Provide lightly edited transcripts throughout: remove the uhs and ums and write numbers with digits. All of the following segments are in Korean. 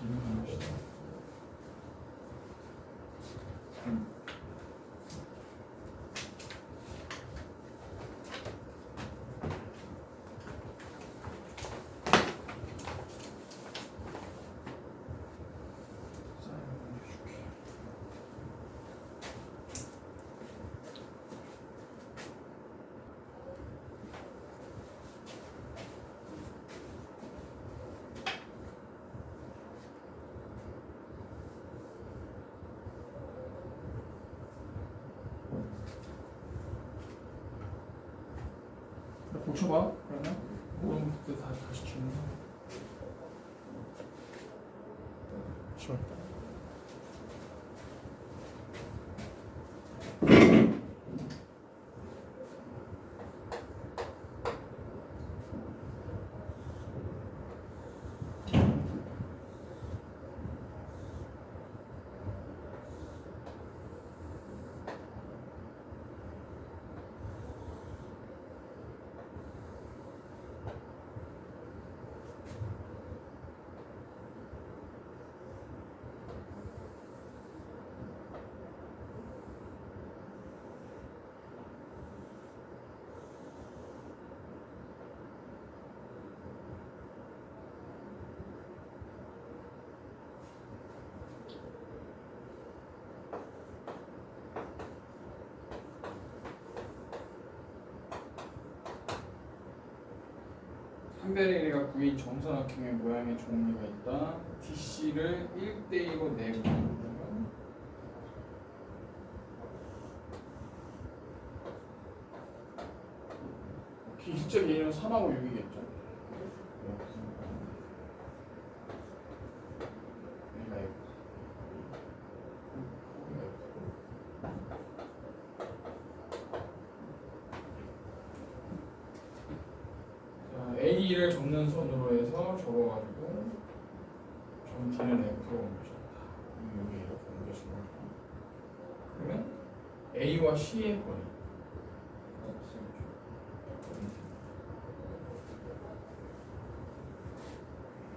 기능합시다. 고쳐봐. 그러면 모르는 것도 다 다시 주는 거. Sure. 한별이가 구인 정사각형의 모양의 종류가 있다. DC를 1대2로 내보면 기술적 예는 3하고 6이겠죠. A를 접는 선으로 해서 접어가지고 점 D는 F로 옮겨준다. 여기 이렇게 옮겨준 거죠. 그러면 A와 C의 거리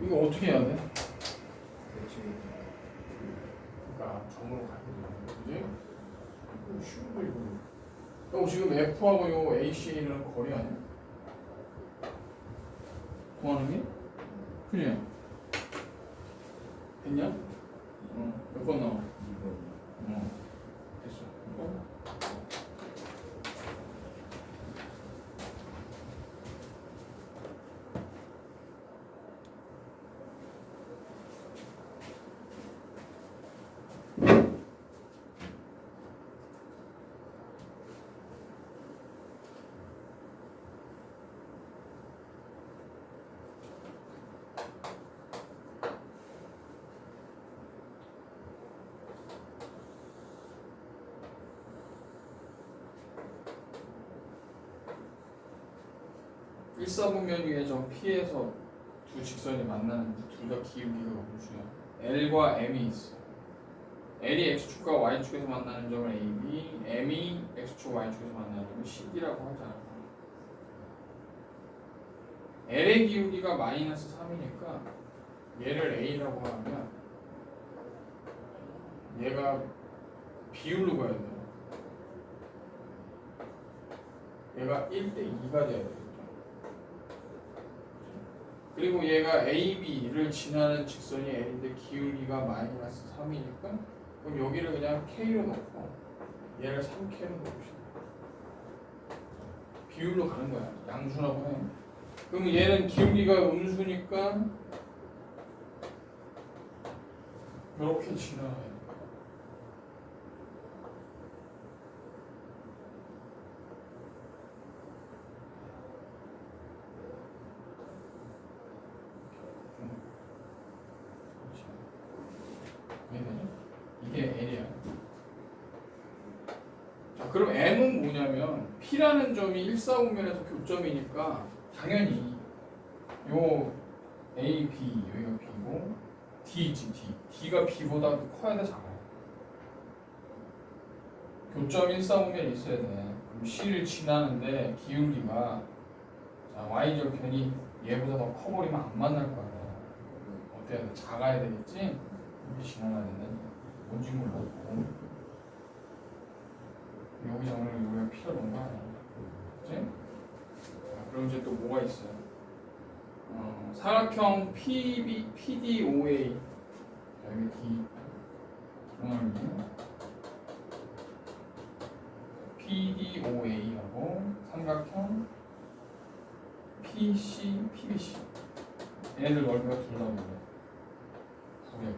이거 어떻게 해야 돼? 그러니까 점으로 가야 돼. 그지? 이거 쉬운 거 이거. 지금 F하고 요 ACA는 거리 아니야? 구하는 게? 그지? 됐냐? 몇 번 나와? 2번. 됐어. 일사분면 위에 점 P에서 두 직선이 만나는데 둘 다 기울기가 음수야. L과 M이 있어. L이 X축과 Y축에서 만나는 점을 AB, M이 X축, Y축에서 만나는 점을 CD라고 하잖아. L의 기울기가 마이너스 3이니까 얘를 A라고 하면 얘가 비율로 가야 돼. 얘가 1대2가 돼야 돼. 그리고 얘가 AB를 지나는 직선이 L인데 기울기가 마이너스 3이니까 그럼 여기를 그냥 K로 놓고 얘를 3K로 놓읍시다. 비율로 가는 거야. 양수라고 해. 그럼 얘는 기울기가 음수니까 이렇게 지나가요. 이게 L이야. 자, 그럼 M은 뭐냐면 P라는 점이 일사분면에서 교점이니까 당연히 요 A, B 여기가 B고 D지 D. D가 B보다 커야 돼 작아요? 교점 일사분면이 있어야 돼. 그럼 C를 지나는데 기울기가 자, Y절편이 얘보다 더 커버리면 안 만날 거야. 어때야 돼? 작아야 되겠지? 이게 지나가야 된다니까. 뭔지 몰라. 여기 정을 우리가 필요로 온거 아니야. 그치? 자, 그럼 이제 또 뭐가 있어요? 사각형 PDOA. 자, 여기 D. 오늘 PDOA하고 삼각형 PBC. 얘네들 넓이가 둘 다 뭐야? 9야.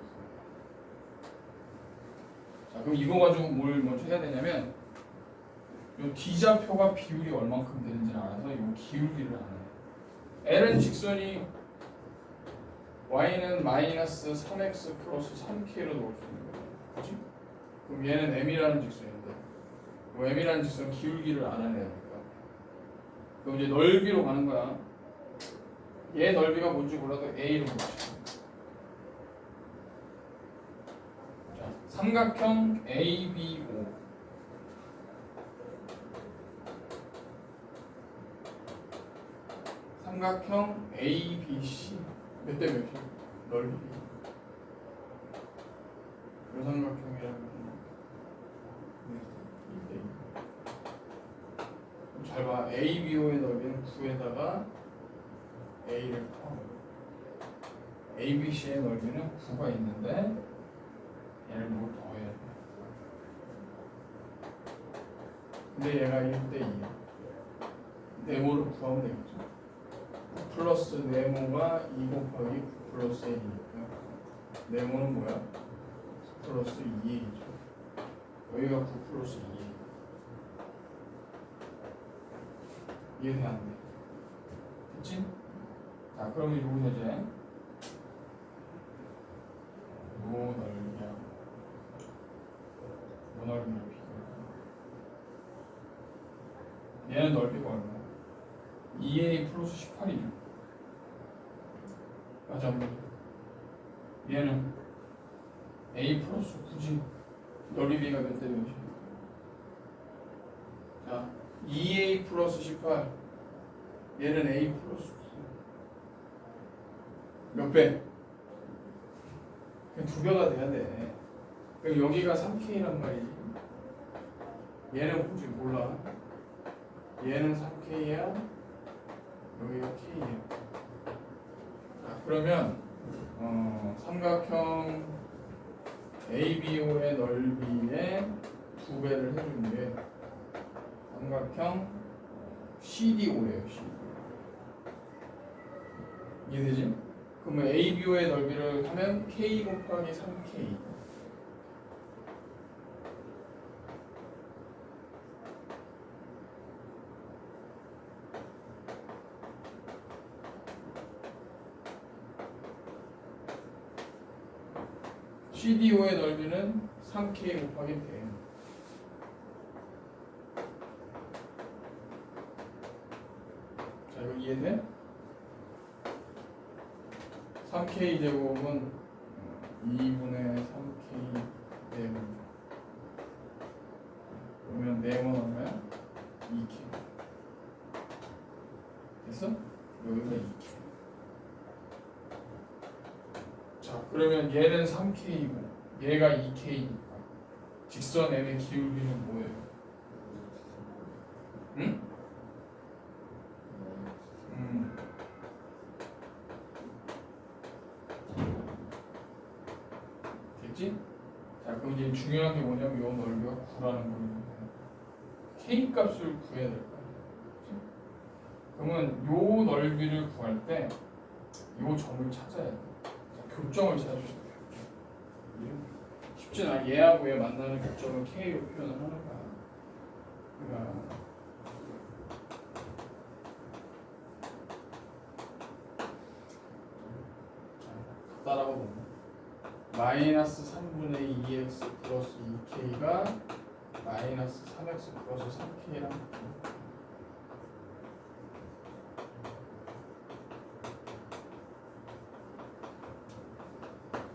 자, 그럼 이거 가지고 뭘 먼저 해야 되냐면 요 D좌표가 비율이 얼만큼 되는지를 알아서 요 기울기를 알아요. L은 직선이 Y는 마이너스 3x 플러스 3k로 놓을 수 있는 거죠. 그치? 그럼 얘는 M이라는 직선인데 요 M이라는 직선 기울기를 알아내야 되니까 그럼 이제 넓이로 가는 거야. 얘 넓이가 뭔지 몰라도 A로 보시죠. 자, 삼각형 ABO 삼각형 ABC 몇 대 몇이야? 넓이 요 삼각형이라면 1대2. 잘 봐. ABO의 넓이는 9에다가 A를 포함. ABC의 넓이는 9가 있는데 얘를 뭘 더해야 돼. 근데 얘가 1대2야. 네모를 구하면 되겠죠. 9 플러스 네모가 2 곱하기 9 플러스 1이니까 네모는 뭐야? 9 플러스 2이죠. 여기가 9 플러스 2. 이해돼 안 돼? 됐지? 자, 그러면 여기서 이제 요 넓이야. 요 넓이를 비교해. 얘는 넓이가 얼마야? 2a 플러스 18이죠. 맞아. 얘는 a 플러스 9지. 넓이비가 몇 대 몇이야? 자, 2a 플러스 18. 얘는 a 플러스 9. 몇 배? 두 배가 돼야 돼. 그럼 여기가 3k란 말이지. 얘는 뭐지? 몰라. 얘는 3k야. 여기가 k야. 자, 그러면 삼각형 ABO의 넓이에 2배를 해주는 게 삼각형 CDO예요. CD. 이해되지? 그러면 ABO의 넓이를 하면 K 곱하기 3K. CDO의 넓이는 3K 곱하기 100. 자, 이거 이해돼? 3K 제곱은 2분의 3K 제곱. 그러면 네모는 얼마야? 2K. 됐어? 여기가 2K. 자, 그러면 얘는 3K이고 얘가 2K니까 직선 M의 기울기는 뭐예요? 응? 됐지? 자, 그럼 이제 중요한 게 뭐냐면 요 넓이가 9라는 거예요. K 값을 구해야 될 거야. 그러면 요 넓이를 구할 때 요 점을 찾아야 돼. 자, 교점을 찾아주세요. 쉽진 않아. 얘하고 얘 만나는 교점을 K로 표현을 하는 거야. 그러니까 따라가 보면 마이너스 3분의 2x 플러스 2k가 마이너스 3x 플러스 3k랑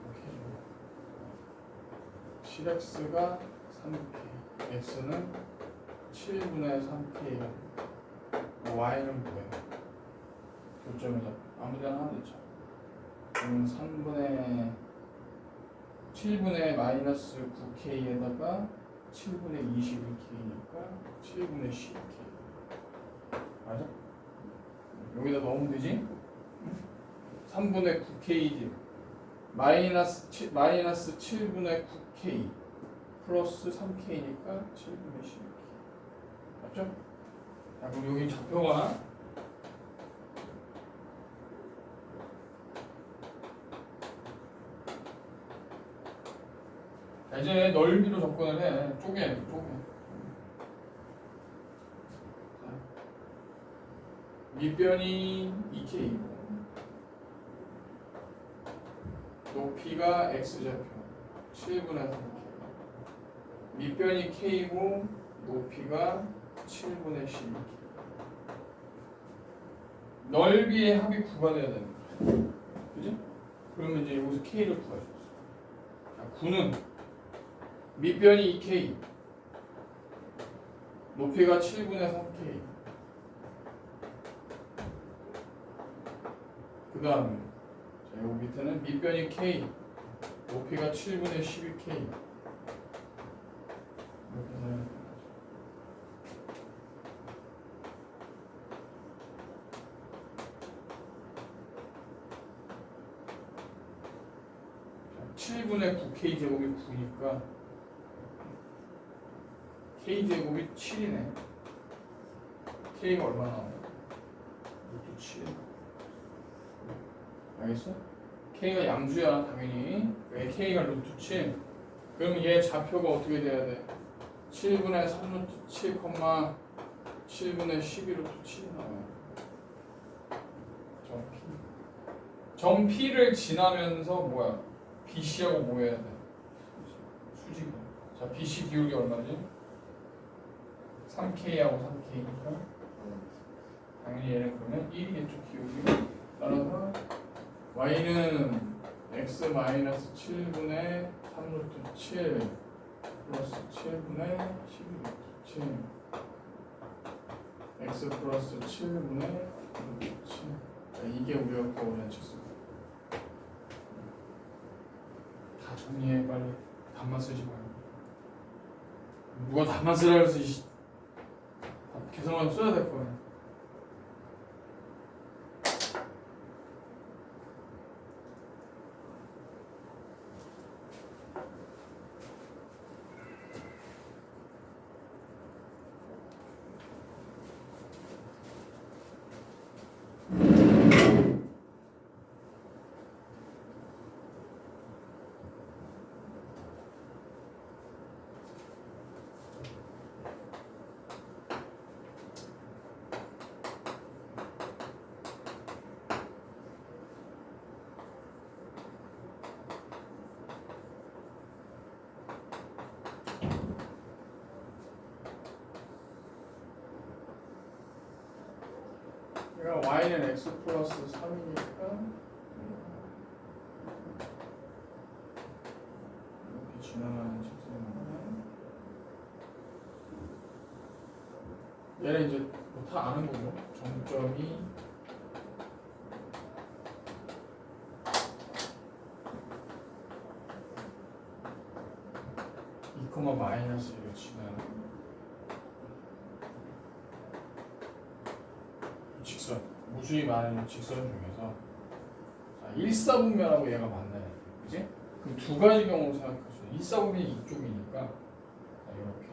이렇게 7x가 3k, x는 7분의 3k, y는 뭐예요? 교점에서 아무 데나 하나 넣자. 그러면 7분의 마이너스 9k에다가 7분의 21k니까 7분의 12k 맞아? 여기다 넣으면 되지? 3분의 9k지 마이너스 7분의 9k 플러스 3k니까 7분의 12k 맞죠? 자 그럼 여기 좌표가 자, 이제 넓이로 접근을 해 쪼개 밑변이 2k이고 높이가 x좌표 7분의 3k 밑변이 k고 높이가 7분의 12k 넓이의 합이 9가 돼야 됩니다 그지? 그러면 이제 여기서 k를 구하셨어 자 9는 밑변이 2k 높이가 7분의 3k 그 다음에 자, 여기 밑에는 밑변이 k 높이가 7분의 12k 이렇게 사용합니다. 자, 7분의 9k 제곱이 9니까 k 제곱이 7이네. k가 얼마 나와요? 이것도 7. 알겠어? k가 양수야 당연히. 왜 k가 루트 7? 그럼 얘 좌표가 어떻게 돼야 돼? 7분의 3루트 7, 7분의 12루트 7이 나와요. 점 P를 지나면서 뭐야? BC하고 뭐 해야 돼? 수직으로. 자, BC 기울기 얼마지? 3K하고 3K니까 당연히 얘는 그러면 1이겠죠 기울기. 따라서 Y는 x-7분의 3루트 7 플러스 7분의 12루트 7 x 플러스 7분의 루트 7 자, 이게 우리가 구하는 직선. 다 정리해 빨리. 답만 쓰지 말고. 누가 답만 쓰라 그래서 계산만 써야 될 거야. 그러니까 y는 x 플러스 3이니까 이렇게 지나가는 직선이면 얘는 이제 뭐 다 아는 거고 정점이 마이너스 1을 지나는 직선, 무수히 많은 직선 중에서 자, 일사분면하고 얘가 만나야 돼, 그지? 그럼 두 가지 경우로 생각할 수 있어. 일사분면이 이쪽이니까 자, 이렇게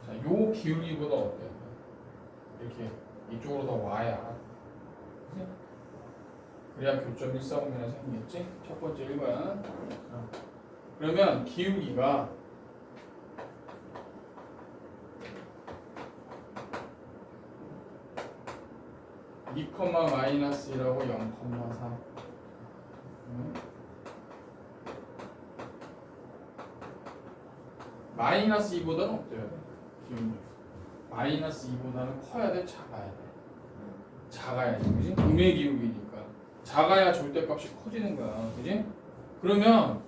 자, 요 기울기보다 어때? 이렇게 이쪽으로 더 와야, 그지? 그래야 교점 일사분면이 생기겠지? 첫 번째 1번. 그러면 기울기가 (2, -1하고 0,4) 마이너스 2보다는 어때요? 기울기 마이너스 2보다는 커야 돼? 작아야 돼? 작아야 돼, 그지? 음의 기울기니까 작아야 절대값이 커지는 거야, 그지? 그러면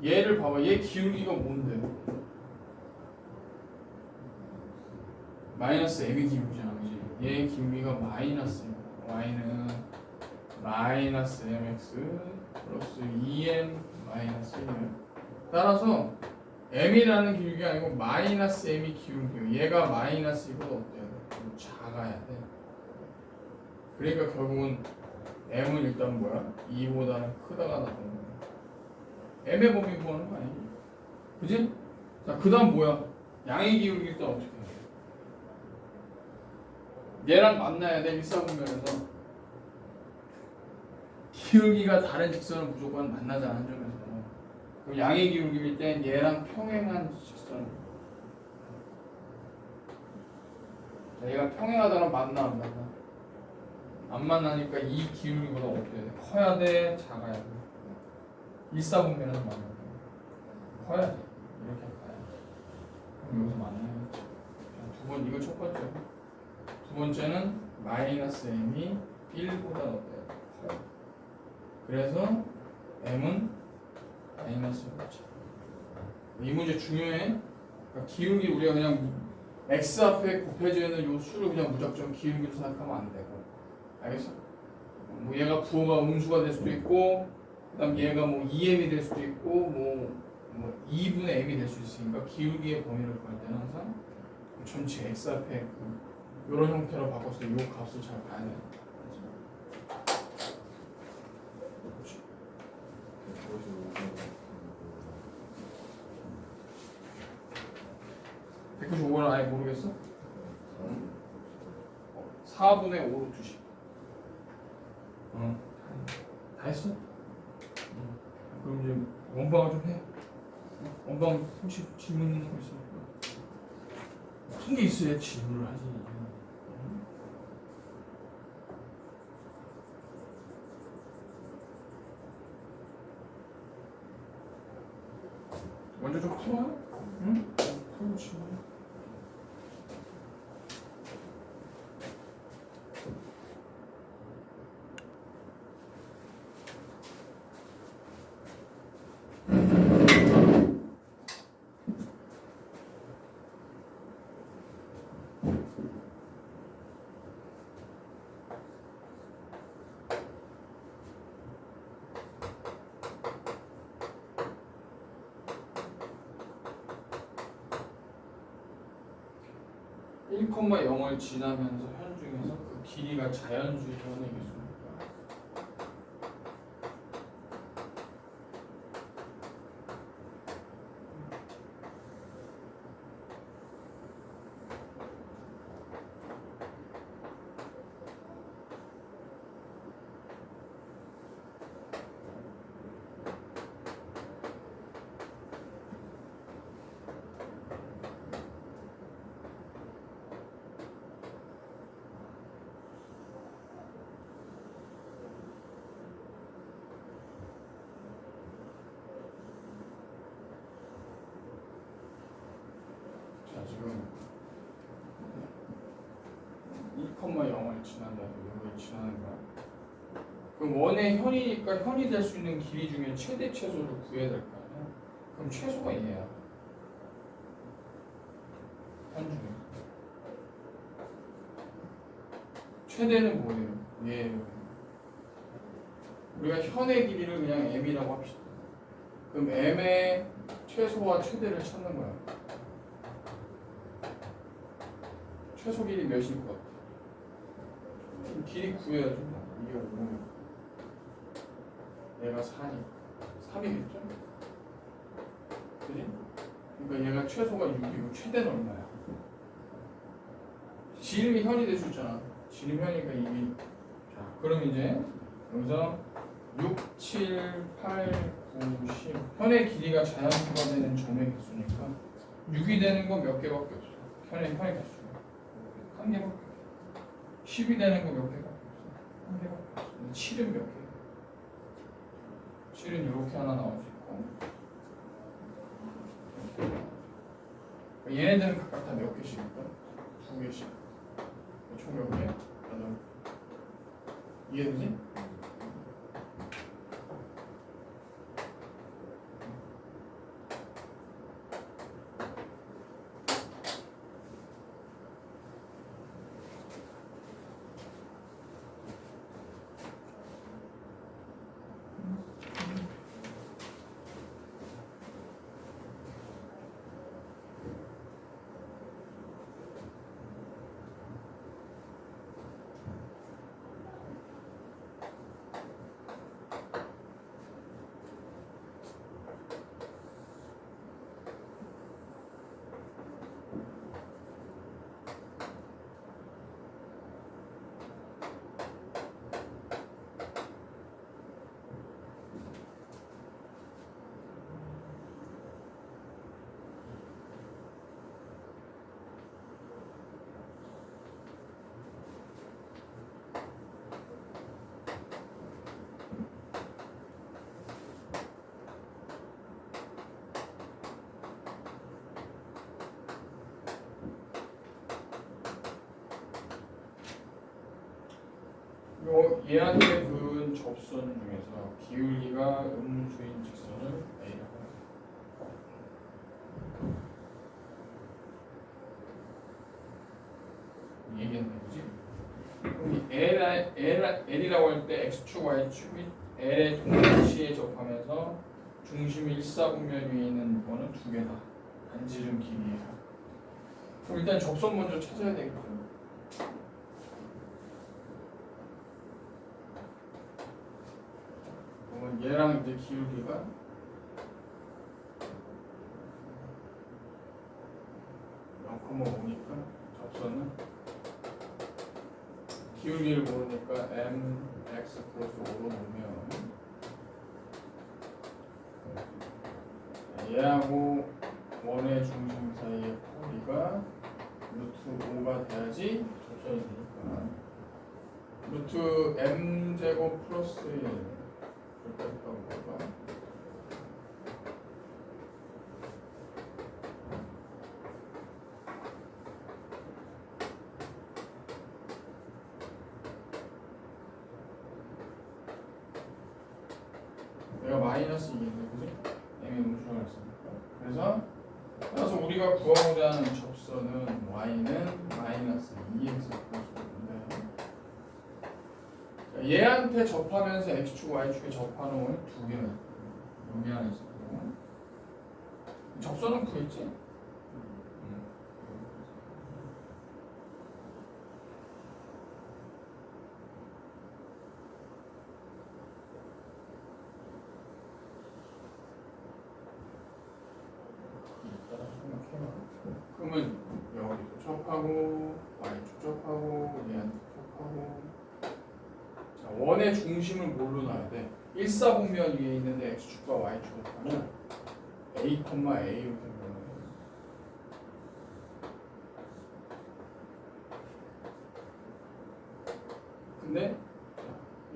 얘를 봐봐, 얘 기울기가 뭔데? 마이너스 m의 기울기잖아, 그지? 얘 기울기가 마이너스 m. y는 마이너스 mx 플러스 2m 마이너스 1. 따라서 m이라는 기울기가 아니고 마이너스 m이 기울기예요. 얘가 마이너스 이보다 어때요? 좀 작아야 돼. 그러니까 결국은 m은 일단 뭐야? 2보다는 크다가 나오는 거야. m의 범위 구하는 거 아니야? 그지? 자, 그 다음 뭐야? 양의 기울기 일단 어떻게 해? 얘랑 만나야 돼. 일사분면에서 기울기가 다른 직선은 무조건 만나지 않은 점에서. 그럼 양의 기울기일 땐 얘랑 평행한 직선. 자, 얘가 평행하다면 만나 안 만나? 안 만나니까 이 기울기보다 어떻게 돼? 커야 돼? 작아야 돼? 일사분면에서 만나. 커야 돼. 이렇게 가야 돼. 그럼 여기서 만나야겠죠. 자, 두 번 이거 첫 번째. 두 번째는 마이너스 m이 1보다 어때요? 커요. 그래서 m은 마이너스 1이죠. 이 문제 중요해. 그러니까 기울기 우리가 그냥 x 앞에 곱해져 있는 요 수를 그냥 무작정 기울기로 생각하면 안 되고, 알겠어? 뭐 얘가 부호가 음수가 될 수도 있고, 그다음 얘가 뭐 2m이 될 수도 있고, 뭐 2분의 m이 될 수 있으니까 기울기의 범위를 구할 때는 항상 전체 x 앞에 이런 형태로 바꿨을 때 이 값을 잘 봐야 돼. 195는 아예 모르겠어? 4분의 5로 두시. 다 했어? 그럼 이제 원방을 좀 해. 원방 혹시 질문 있는 거 있으니까. 큰 게 있어야 질문을 하지. 먼저 좀 풀어요? 응? 풀어보시면. (1, 0을 지나면서 현 중에서 그 길이가 자연수의 현이겠습니까? 자, 지금 2, 0을 지난다. 이걸 지나는 거야. 그럼 원의 현이니까 현이 될 수 있는 길이 중에 최대 최소를 구해야 될 거 아니야? 그럼 최소가 얘야. 현 중에 최대는 뭐예요? 얘예요. 우리가 현의 길이를 그냥 m이라고 합시다. 그럼 m의 최소와 최대를 찾는 거야. 최소 길이 몇일 것 같아? 그럼 길이 구해야죠. 이게 5면 얘가 4니까 3이겠죠? 그지? 그러니까 얘가 최소가 6이고 최대는 얼마야? 지름이 현이 될 수 있잖아. 지름 현이니까 이게. 자, 그럼 이제 여기서 6, 7, 8, 9, 10 현의 길이가 자연수가 되는 점의 개수니까 6이 되는 건 몇 개밖에 없어. 현의 개수 한 개밖에 없어. 10이 되는 거 몇 개밖에 없어. 한 개밖에 없어. 7은 몇 개? 7은 이렇게 하나 나올 수 있고, 얘네들은 각각 다 몇 개씩일까? 2개씩. 총 몇 개? 8. 이해되지? 얘한테 그은 접선 중에서 기울기가 음수인 직선을 A라고 얘기했네, 그지? 그럼 이 L이라고 할 때 X축, Y축이 L의 동시에 접하면서 중심이 일사분면 위에 있는 거는 두 개다. 반지름 길이에요. 그럼 일단 접선 먼저 찾아야 되겠죠. 그러면 얘랑 이제 기울기가 0,5니까 접선은 기울기를 모르니까 mx 플러스 5로 놓으면 얘하고 원의 중심 사이의 거리가 루트 5가 돼야지 접선이 되니까 루트 m제곱 플러스 1 절대값 뭐가 내가 마이너스 2인데 그지? m이 음수를 했으니까 그래서 우리가 구하고자 하는 접선은 y는 마이너스 2x 플러스 5인데 얘한테 접하면서 x축, y축에 접하는 원이 두 개나 있고 여기 하나 있었고 접선은 구했지? 그러면 여기도 접하고 y축 접하고 얘한테 접하고 자, 원의 중심을 뭘로 놔야 돼? 일사분면 위에 있는데 x축과 y축을 하면 a, A로 되는 거예요. 근데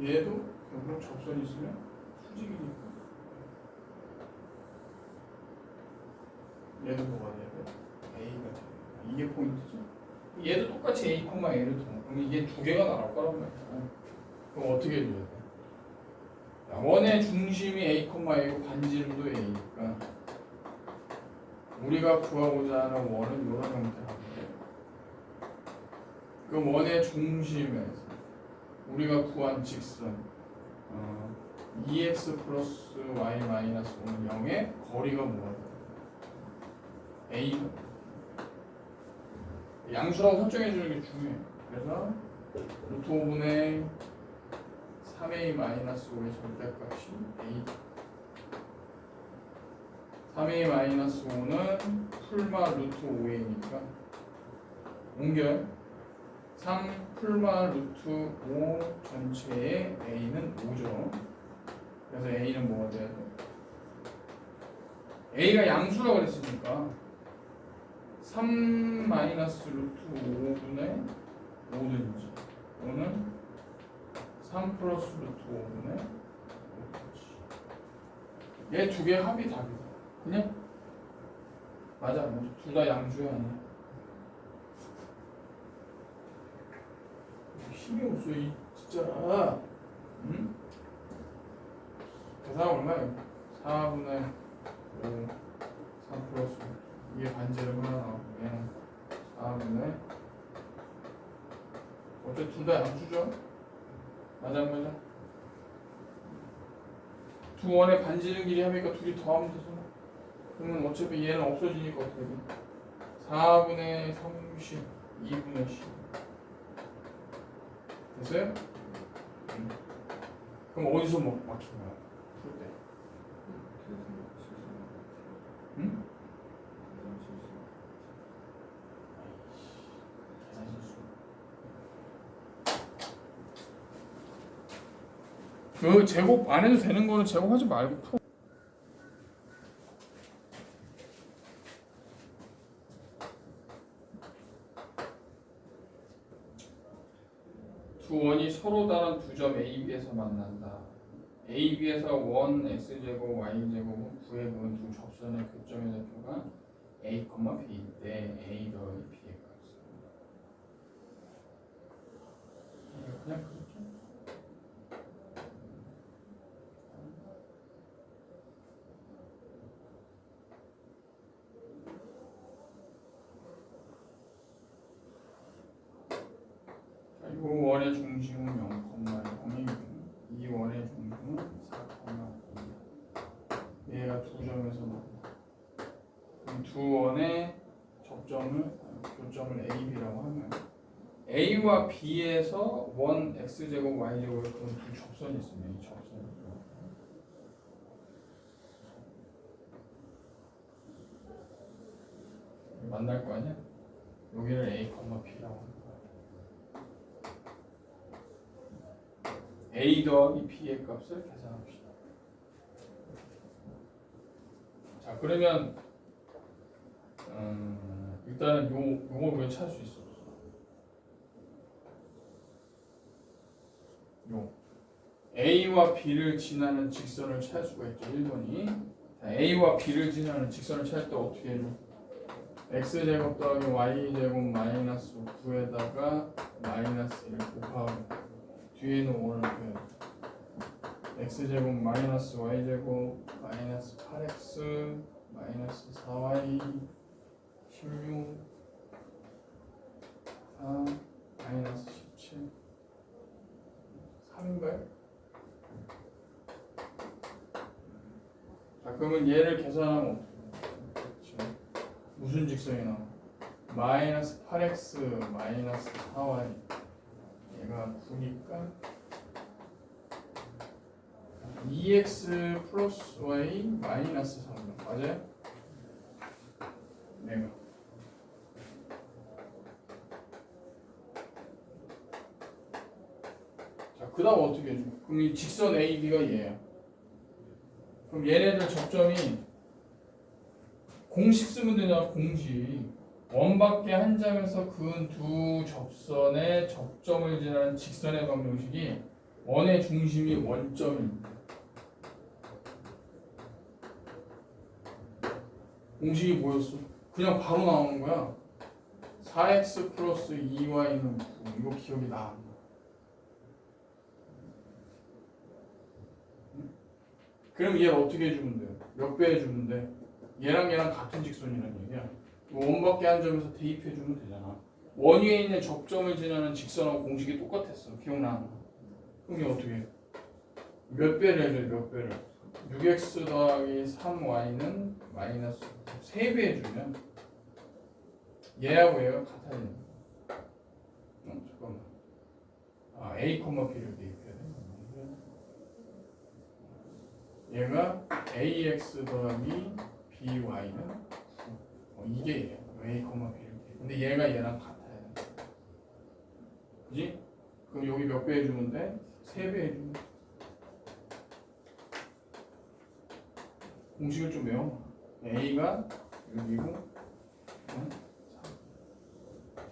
얘도 결국 접선이 있으면 수직이니까 얘도 뭐가 돼야 돼? A가 돼. 이게 포인트죠. 얘도 똑같이 A, A를 둬. 그럼 이게 두 개가 나올 거란 말이야. 그럼 어떻게 해줘야 돼? 자, 원의 중심이 A, A고 반지름도 A니까 우리가 구하고자 하는 원은 이런 형태라고 해요. 그 원의 중심에서 우리가 구한 직선 2x 플러스 y 마이너스 5는 0의 거리가 뭐가 돼? A 양수라고 설정해 주는 게 중요해. 그래서 루트 5분의 3a 마이너스 5의 절대값이 a 3a 마이너스 5는 풀마 루트 5a니까 옮겨요. 3 풀마 루트 5 전체의 a는 5죠. 그래서 a는 뭐가 돼야 돼? a가 양수라고 그랬으니까 3 마이너스 루트 5분의 5든지 또는 3 플러스 루트 5분의 5든지 얘 두 개 합이 답이다. 그냥 맞아. 둘 다 양수야. 아니야. 힘이 없어 이 진짜. 응? 계산 얼마야? 4분의 5 3 플러스 이게 반지름 하나 나오고 얘는 4분의 어차피 둘 다 양수죠? 맞아 안 맞아? 두 원의 반지름 길이 합이니까 둘이 더하면 되잖아. 그러면 어차피 얘는 없어지니까 어떻게 돼? 4분의 30 2분의 10 됐어요? 그럼 어디서 막힌 거야? 풀 때. 응? 그 제곱 안 해도 되는 거는 제곱하지 말고 풀어. 두 원이 서로 다른 두 점 A, B에서 만난다. A, B에서 원 X제곱, Y제곱은 구해본 두 접선의 교점의 좌표가 A, B인데 A 더하기 B의 값은 그냥 그렇죠. 원의 중심은 0,0이고 이 원의 중심은 4,0. 얘가 두 점에서 두 원의 교점을 AB라고 하면 A와 B에서 원 X제곱 Y제곱 그런 두 접선이 있습니다. 이 접선 만날 거 아니야? 여기를 A, B라고 합니다. A 더하기 B의 값을 계산합시다. 자, 그러면 일단은 요걸 왜 찾을 수 있어? 요 A와 B를 지나는 직선을 찾을 수가 있죠. 1번이. 자, A와 B를 지나는 직선을 찾을 때 어떻게 해줘? X제곱 더하기 Y제곱 마이너스 9에다가 마이너스 1 곱하고 뒤에는 5를 빼요. X제곱 마이너스 Y제곱 마이너스 8X 마이너스 4Y 16 4 마이너스 17 3인가요? 자, 그러면 얘를 계산하면 어떻게 돼요? 무슨 직선이 나와? 마이너스 8x 마이너스 4y 얘가 9니까 2x 플러스 y 마이너스 3 맞아요? 내가 자, 그 다음 어떻게 해줘? 그럼 이 직선 AB가 얘야. 그럼 얘네들 접점이 공식 쓰면 되잖아. 공식 원밖에 한 점에서 그은 두 접선의 접점을 지나는 직선의 방정식이 원의 중심이 원점입니다. 공식이 뭐였어? 그냥 바로 나오는 거야. 4x 플러스 2y는 9. 이거 기억이 나. 그럼 얘를 어떻게 해주면 돼요? 몇 배 해주면 돼? 얘랑 같은 직선이라는 얘기야. 원밖에 한 점에서 대입해주면 되잖아. 원 위에 있는 접점을 지나는 직선하고 공식이 똑같았어. 기억나? 그럼 얘 어떻게 해? 몇 배를 해줘요? 몇 배를? 6x 더하기 3y는 마이너스 3배 해주면 얘하고 얘가 같아지는 거야. 잠깐만. A, B를 대입해야 돼. 얘가 AX 더하기 BY는 이게 얘야. A, B를 대입. 근데 얘가 얘랑 같아요. 그지? 그럼 여기 몇 배 해주면 돼? 3배 해주면 돼. 공식을 좀 외워. A가 6이고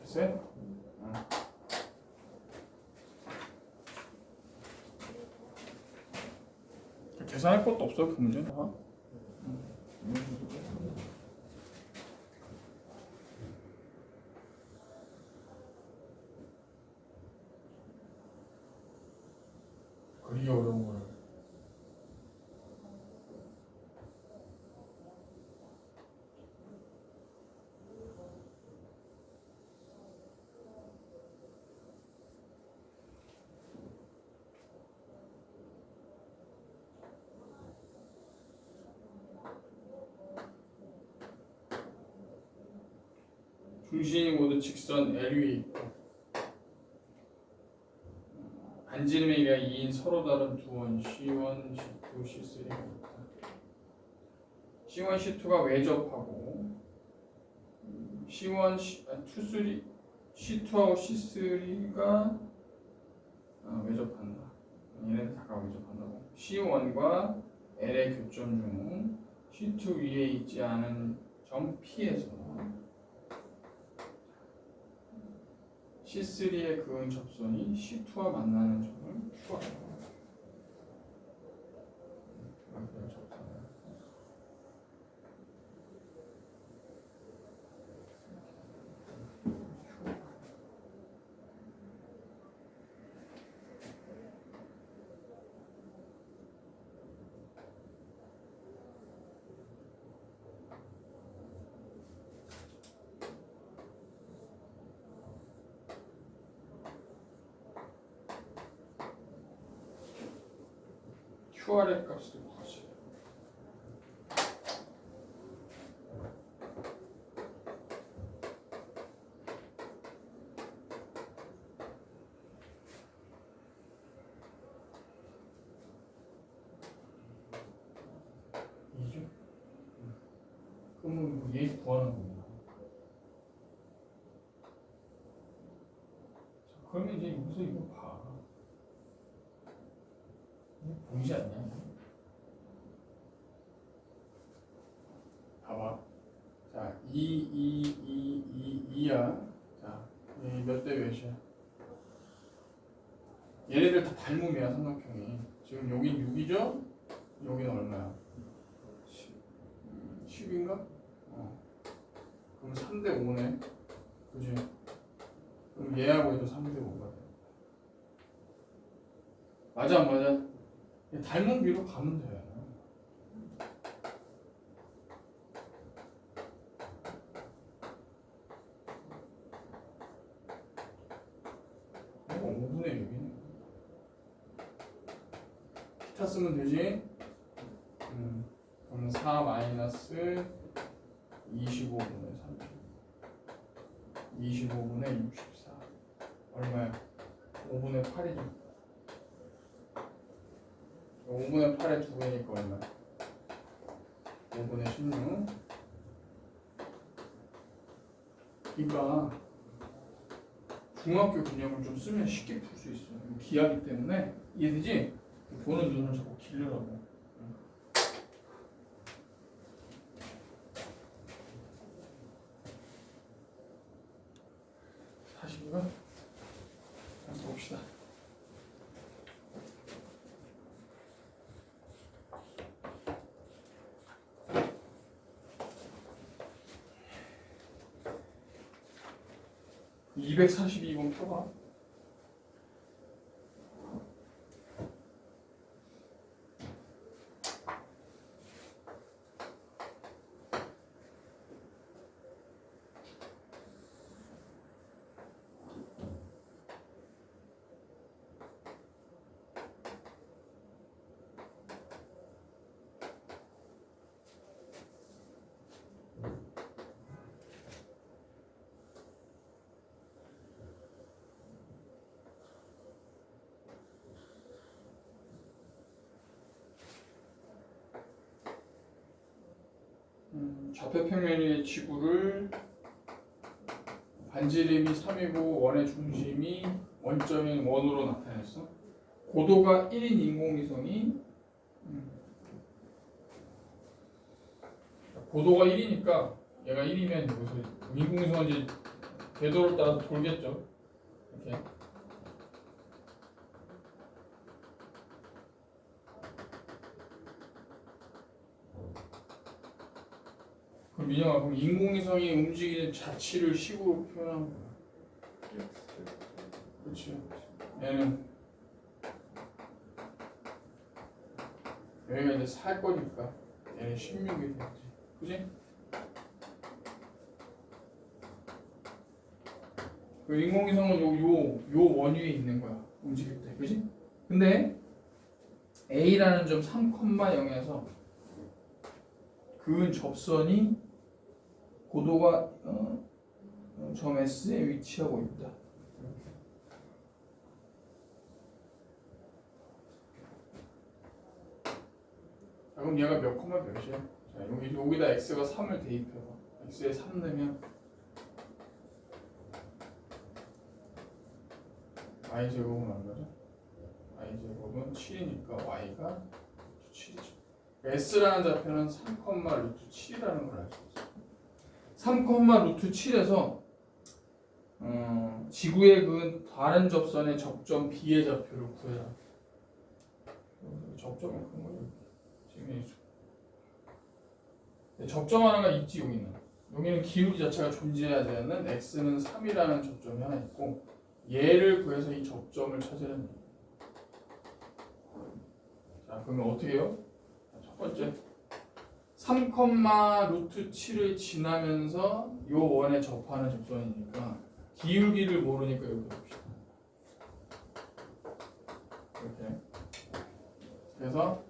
됐어요? 계산할 것도 없어요. 그 문제는. 그리 어려운 걸. 중심이 모두 직선 L 위에 있고 반지름의 길이가 2인 서로 다른 두 원 C1, C2, C3가 있다. C1, C2가 외접하고 C1, C2하고 C3가 외접한다. 얘네들 다 외접한다고. C1과 L의 교점 중 C2 위에 있지 않은 점 P에서 C3의 그은 접선이 C2와 만나는 점을 Q하다. QR의 값을 구하시. 이죠? 그러면 얘 구하는 겁니다. 자, 그러면 이제 여기서 이거 봐. 이거 보이지 않냐? 봐봐. 자, 2야. 자, 몇 대 몇이야? 얘네들 다 닮음이야, 삼각형이. 지금 여긴 6이죠? 여기는 얼마야? 10인가? 그럼 3대 5네. 그지? 그럼 얘하고 얘도 3대 5가 돼. 맞아, 안 맞아? 닮은 비로 가면 돼. 이거 5분의 6이네. 기타 쓰면 되지? 그럼 4 마이너스 25분의 30. 25분의 64. 얼마야? 5분의 8이죠. 5분의 8에 2개니까 얼마야? 5분의 16. 그러니까 중학교 개념을 좀 쓰면 쉽게 풀 수 있어. 기하기 때문에 이해되지? 보는 눈을 자꾸 길르라고. 40이가? 한번 봅시다. 이 242번 펴봐. 좌표평면의 지구를 반지름이 3이고 원의 중심이 원점인 1으로 나타냈어. 고도가 1인 인공위성이 고도가 1이니까 얘가 1이면 여기서 인공위성은 이제 궤도를 따라서 돌겠죠. 이렇게. 그럼 민영아, 그럼 인공위성이 움직이는 자치를 식으로 표현하는 거야. 그렇지. 얘는 여기가 이제 살 거니까 얘는 16이 되겠지. 그지? 그 인공위성은 요 원위에 있는 거야. 움직일 때. 그지? 근데 A라는 점 3,0에서 그은 접선이 고도가 점 S에 위치하고 있다. 자, 그럼 얘가 몇 콤마 몇이야? 자, 여기다 X가 3을 대입해봐. X에 3 넣으면 Y제곱은 얼마죠? Y제곱은 7이니까 Y가 7이죠. S라는 좌표는 3,7이라는 걸 알 수 있어. 3,7에서 지구의 그 다른 접선의 접점 B의 좌표를 구해라. 접점이 큰 거죠. 지금 접점 하나가 있지. 여기는 기울기 자체가 존재하지 않는 X는 3이라는 접점이 하나 있고 얘를 구해서 이 접점을 찾으라는 얘기예요. 자, 그러면 어떻게 해요? 첫 번째 3,7을 지나면서 요 원에 접하는 접선이니까 기울기를 모르니까 이렇게 봅시다. 이렇게. 그래서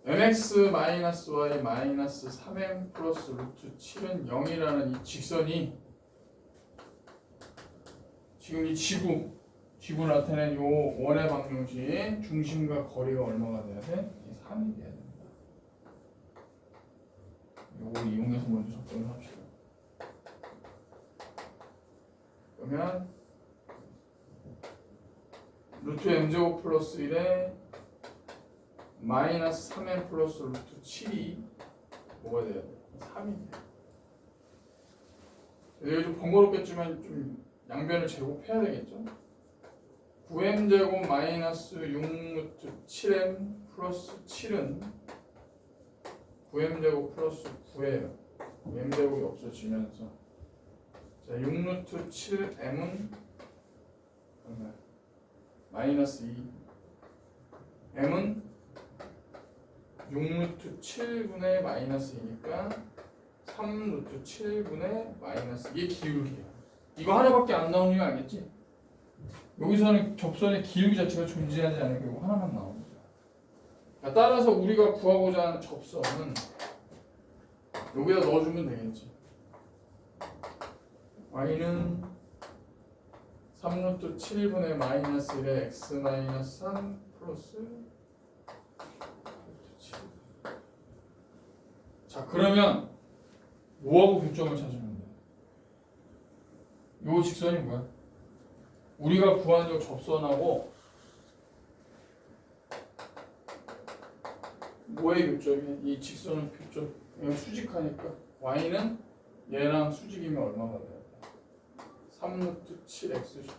mx-y 마이너스 3m 플러스 루트 7은 0이라는 이 직선이 지금 이 지구 나타낸 요 원의 방정식 중심과 거리가 얼마가 돼야 돼? 3이 돼야 됩니다. 요거 이용해서 먼저 접근을 합시다. 그러면 루트 m제곱 플러스 1에 마이너스 3m 플러스 루트 7이 뭐가 돼야 돼? 3이 돼. 이게 좀 번거롭겠지만 좀 양변을 제곱해야 되겠죠? 9m제곱 마이너스 6루트 7m 플러스 7은 9m제곱 플러스 9예요. m제곱이 없어지면서 자 6루트 7m은 마이너스 2 m은 6루트 7분의 마이너스 2니까 3루트 7분의 마이너스 이게 기울기야. 이거 하나밖에 안 나오는 거 알겠지? 여기서는 접선의 기울기 자체가 존재하지 않은 게 이거 하나만 나옵니다. 따라서 우리가 구하고자 하는 접선은 여기다 넣어주면 되겠지. y는 3루트 7분의 마이너스 1에 x 마이너스 3 플러스 루트 7. 자 그러면 뭐하고 교점을 찾으면 돼? 요 직선이 뭐야? 우리가 구한 요 접선하고 뭐의 교점이야? 이 직선은 교점. 이건 수직하니까 y는 얘랑 수직이면 얼마가 돼야 돼? 3루트 7x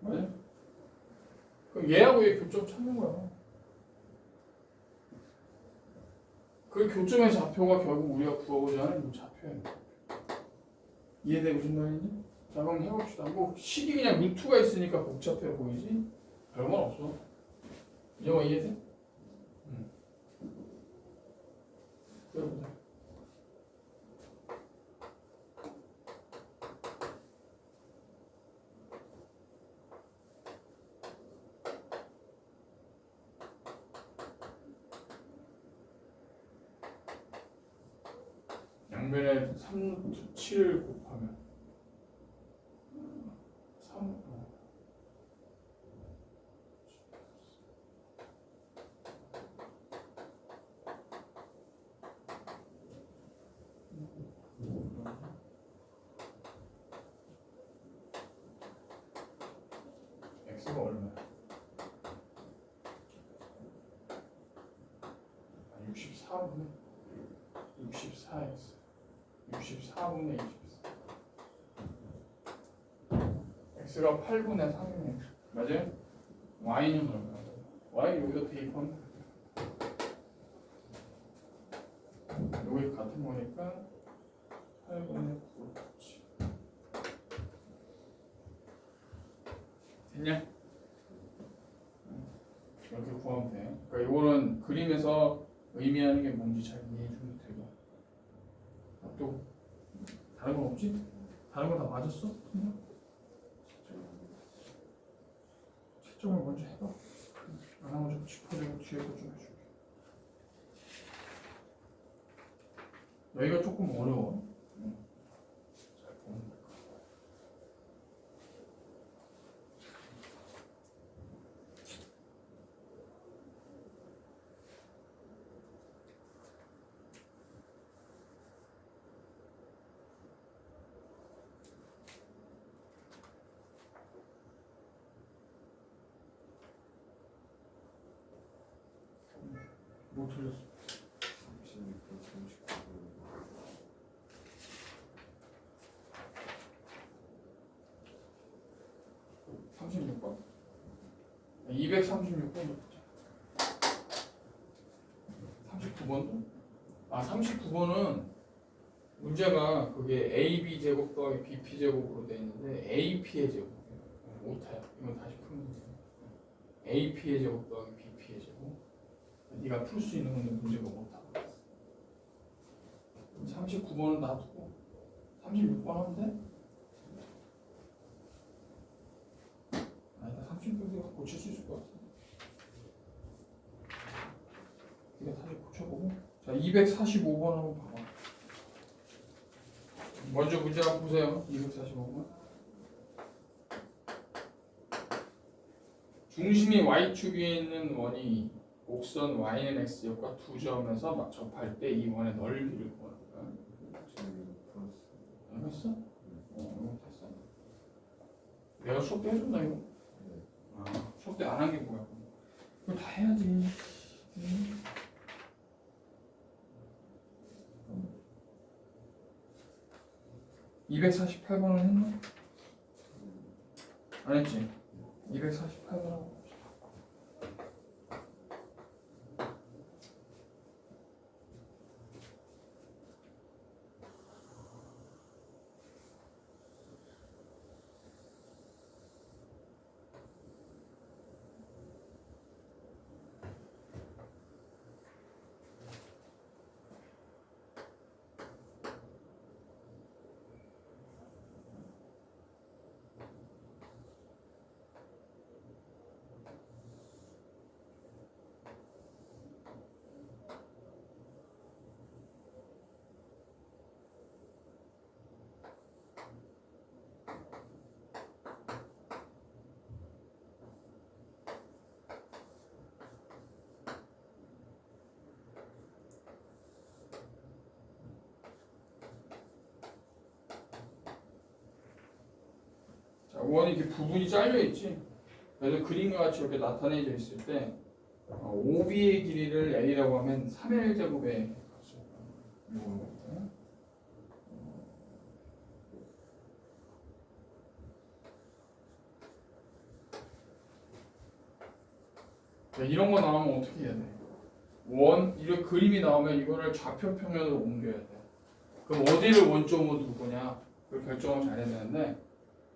맞아? 그럼 얘하고 얘 교점 찾는 거야. 그 교점의 좌표가 결국 우리가 구하고자 하는 이 좌표예요. 이해돼 무슨 말인지? 자 그럼 해봅시다. 뭐 식이 그냥 루트가 있으니까 복잡해 보이지? 별건 없어. 이거 이해돼? 응. 그래보자. 양변에 3루트 7을 곱하면 3 x가 얼마야? 64분의 64x 64분의 24 x가 8분의 3이네. 맞아요? y는 얼마야? y 여기다 대입하면 여기 같은 거니까 8분의 9 됐냐? 이렇게 구하면 돼. 그러니까 이거는 그림에서 의미하는 게 뭔지 잘 이해해 주면 되고. 또 다른 건 없지? 다른 건 다 맞았어? 채점을 먼저 해봐. 안 하고 좀 짚어주고 뒤에 거 좀 해줄게. 여기가 조금 어려워. 잘 보면 될 거야. 뭐 틀렸어? 36번? 236번 넣자. 39번도? 아 39번은 문제가 그게 AB 제곱 더하기 BP 제곱으로 되어 있는데 AP의 제곱이에요. 오타야. 이건 다시 풀면 돼. AP의 제곱 더하기 BP의 제곱. 네가 풀 수 있는 건데 문제가 못하고 39번은 놔두고 36번 하면 돼? 아니다 36번 고칠 수 있을 것 같은데 자, 245번 한번 봐봐. 먼저 문제 한번 보세요. 245번. 중심이 y축 위에 있는 원이 곡선 y는 x역과 두 점에서 막 접할 때 이 원의 넓이를 구하는 거야. 알겠어? 이거 됐어. 내가 수업 때 해줬나 이거? 아, 수업 때 안 한 게 뭐야? 이거 다 해야지. 248번은 했나? 안 했지? 248번 하고. 원이 이렇게 부분이 잘려 있지. 그래서 그림과 같이 이렇게 나타내져 있을 때 OB의 길이를 A라고 하면 3L 제곱의 이런 거 나오면 어떻게 해야 돼? 이런 그림이 나오면 이거를 좌표 평면으로 옮겨야 돼. 그럼 어디를 원점으로 둘 거냐? 그걸 결정을 잘해야 되는데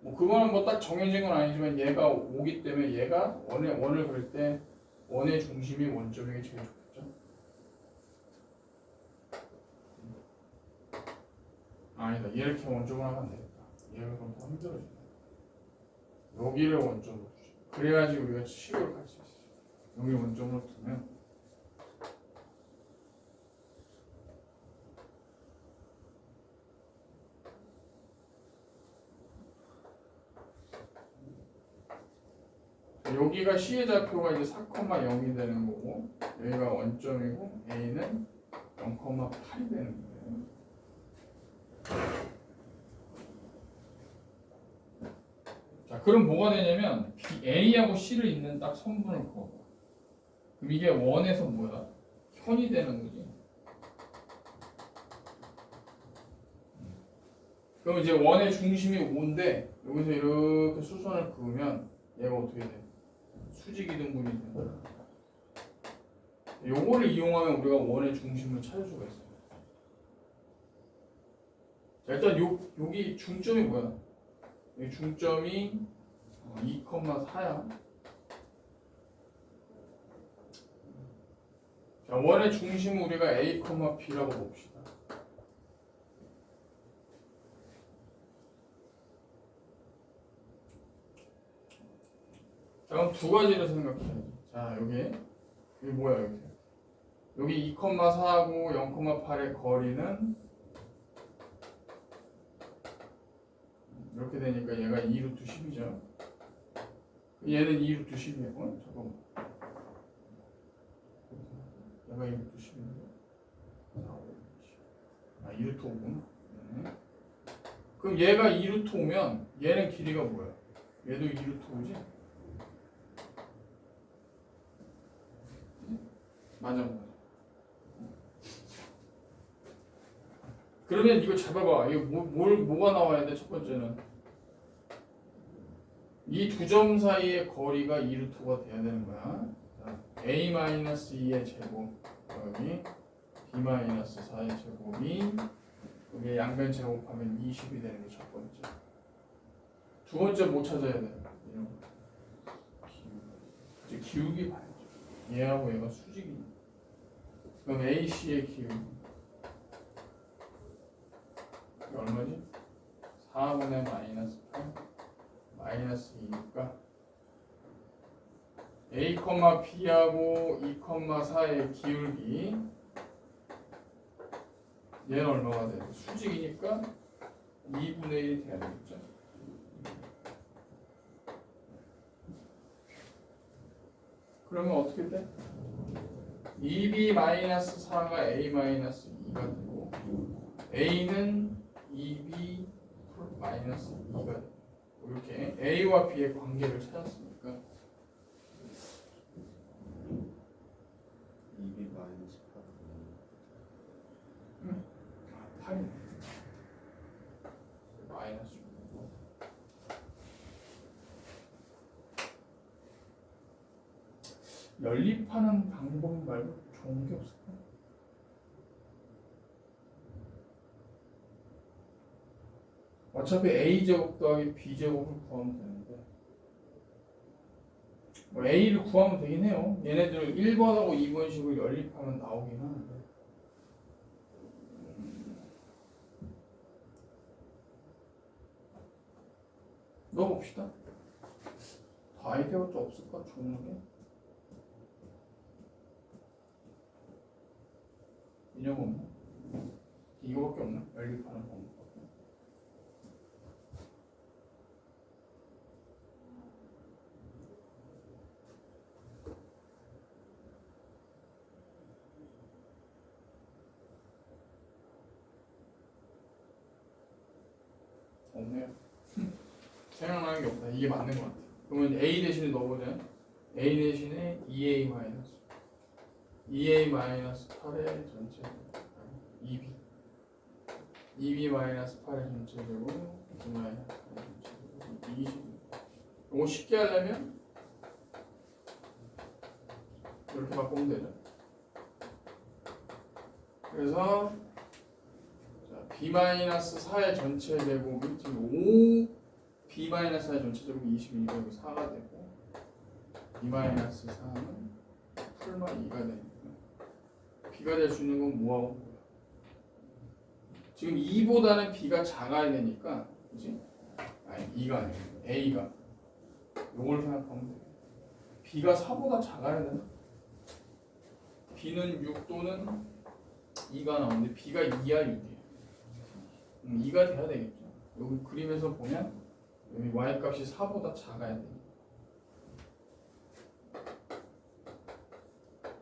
뭐 그거는 뭐 딱 정해진 건 아니지만 얘가 오기 때문에 얘가 원을 그릴 때 원의 중심이 원점이 제일 좋겠죠. 아니다. 이렇게 원점을 하면 안 되겠다. 얘가 그럼 더 힘들어지네. 여기를 원점으로 두자. 그래야지 우리가 식을 갈 수 있어. 여기 원점으로 두면 여기가 C의 좌표가 이제 4,0이 되는 거고 여기가 원점이고 A는 0,8이 되는 거예요. 자, 그럼 뭐가 되냐면 A하고 C를 잇는 딱 선분을 그어. 그럼 이게 원에서 뭐야? 현이 되는 거지. 그럼 이제 원의 중심이 5인데 여기서 이렇게 수선을 그으면 얘가 어떻게 돼? 수직이등분이 된다. 요거를 이용하면 우리가 원의 중심을 찾을 수가 있어요. 자, 일단 여기 중점이 뭐야? 이 중점이 2,4야. 자, 원의 중심은 우리가 A, B라고 봅시다. 자, 그럼 두 가지를 생각해야지. 자, 여기 뭐야, 여기 2,4하고 0,8의 거리는 이렇게 되니까 얘가 2루트 10이죠. 얘는 2루트 10이에요. 잠깐만. 얘가 2루트 10인데. 2루트 5구나. 네. 그럼 얘가 2루트 5면 얘는 길이가 뭐야? 얘도 2루트 5지? 맞아. 그러면 이거 잡아봐. 이거 뭐가 나와야 돼? 첫 번째는 이 두 점 사이의 거리가 2루트가 돼야 되는 거야. 자, A-2의 제곱 여기 B-4의 제곱이 여기 양변 제곱하면 20이 되는 게 첫 번째. 두 번째 뭐 찾아야 돼? 이런 거. 이제 기울기 봐야죠. 얘하고 얘가 수직이. 그럼 AC의 기울기 이게 얼마지? 4분의 마이너스 8 마이너스 2니까 A, B하고 2,4의 기울기 얘는 얼마가 돼? 수직이니까 2분의 1이 돼야 되겠죠? 그러면 어떻게 돼? 2b-4가 a-2가 되고 a는 2b 마이너스 2가 되고 이렇게 a와 b의 관계를 찾았으니까 2b 마이너스 8. 8이네. 마이너스 6. 연립하는 방법 말고 좋은 게 없을까? 어차피 a제곱 더하기 b제곱을 구하면 되는데 뭐 a를 구하면 되긴 해요. 얘네들을 1번하고 2번식을 연립하면 나오긴 하는데 넣어봅시다. 다 아이디어가 좀 없을까? 좋은 게 인형 없나? 이거밖에 없나? 연립하는 방법밖에. 없네요. 생각나는 게 없다. 이게 맞는 것 같아. 그러면 a 대신에 넣어보자. a 대신에 2a 마이너스 2a 마이너스 8의 전체 2b 2b 마이너스 8의 전체되고 2 마이너스 8의 전체되고 20. 이거 쉽게 하려면 이렇게 바꾸면 되죠. 그래서 자, b 마이너스 4의 전체 제곱이 지금 5 b 마이너스 4의 전체 제곱이 22가 되고 4가 되고 b 마이너스 4는 풀마 2가 되니까 b가 될 수 있는 건 뭐하고 뭐야? 지금 2보다는 b가 작아야 되니까 그치? 아니 2가 아니고 a가 요걸 생각하면 돼. b가 4보다 작아야 되나? b는 6 또는 2가 나오는데 b가 2야 6이야 2가 돼야 되겠죠. 여기 그림에서 보면 여기 y 값이 4보다 작아야 돼.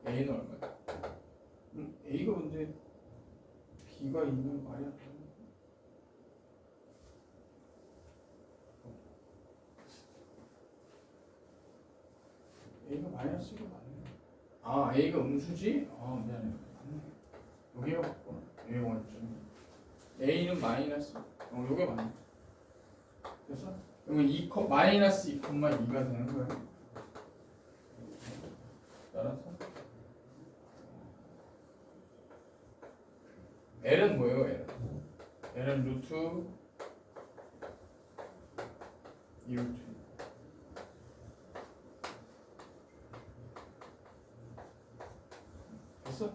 a는 얼마야? a가 근데 b가 있는 말이 안 되네. a가 마이너스 1이 맞네. 아 a가 음수지? 아 미안해. 맞네. 여기가 맞구나. 여기가 원점. a는 마이너스. 요게 맞네. 됐어? 그러면 2 마이너스 2,2가 되는 거예요. 따라서 L은 뭐예요? L은 루트 2루트. 됐어?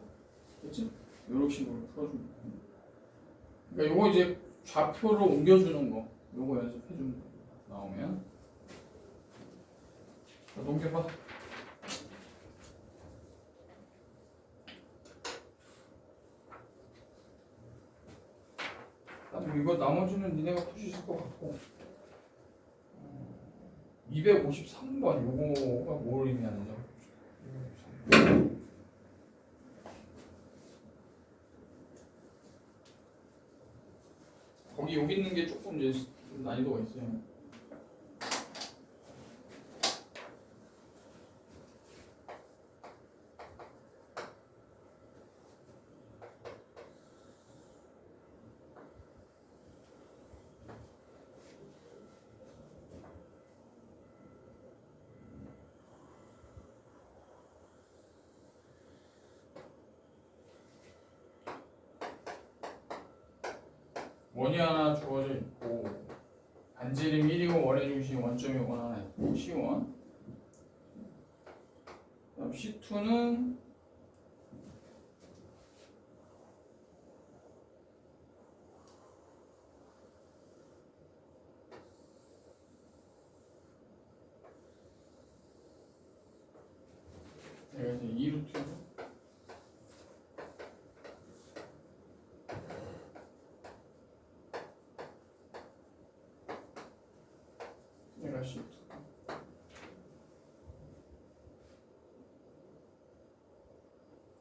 됐지? 이런 식으로 풀어주면 돼. 그러니까 요거 이제 좌표로 옮겨주는 거 요거 연습해주면 돼. 나오면 자, 넘겨봐. 이거 나머지는 니네가 푸시 있을 것 같고 253번 요거가 뭘 의미하는지 거기 여기 있는 게 조금 이제 좀 난이도가 있어요. 원이 하나 주어져 있고 반지름 1이고 원의 중심 원점이 원 하나 있고 C1 그다음 C2는 그래서 2루트 C2.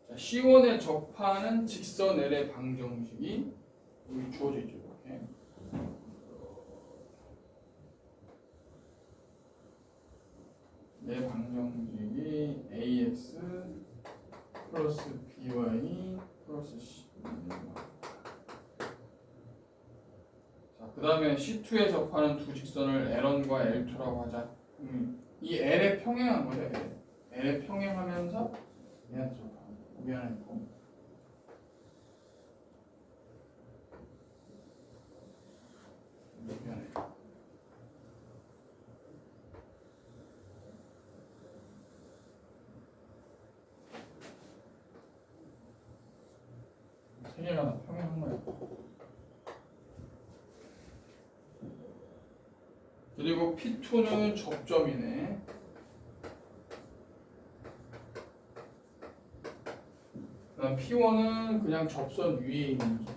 자, C1에 접하는 직선 L의 방정식이 여기 주어져 있죠. 이렇게. 내 방정식이 AX 플러스 BY 플러스 C. 자, 그 다음에 C2에 접하는 두 직선을 L1과 L2라고 하자. 이 L에 평행한 거죠. L에 평행하면서 얘한테 접하는 거. 여기 하나 있고. 여기 하나 있고. 세 개가 다 평행한 거야. 그리고 P2는 접점이네. 그다음 P1은 그냥 접선 위에 있는 점.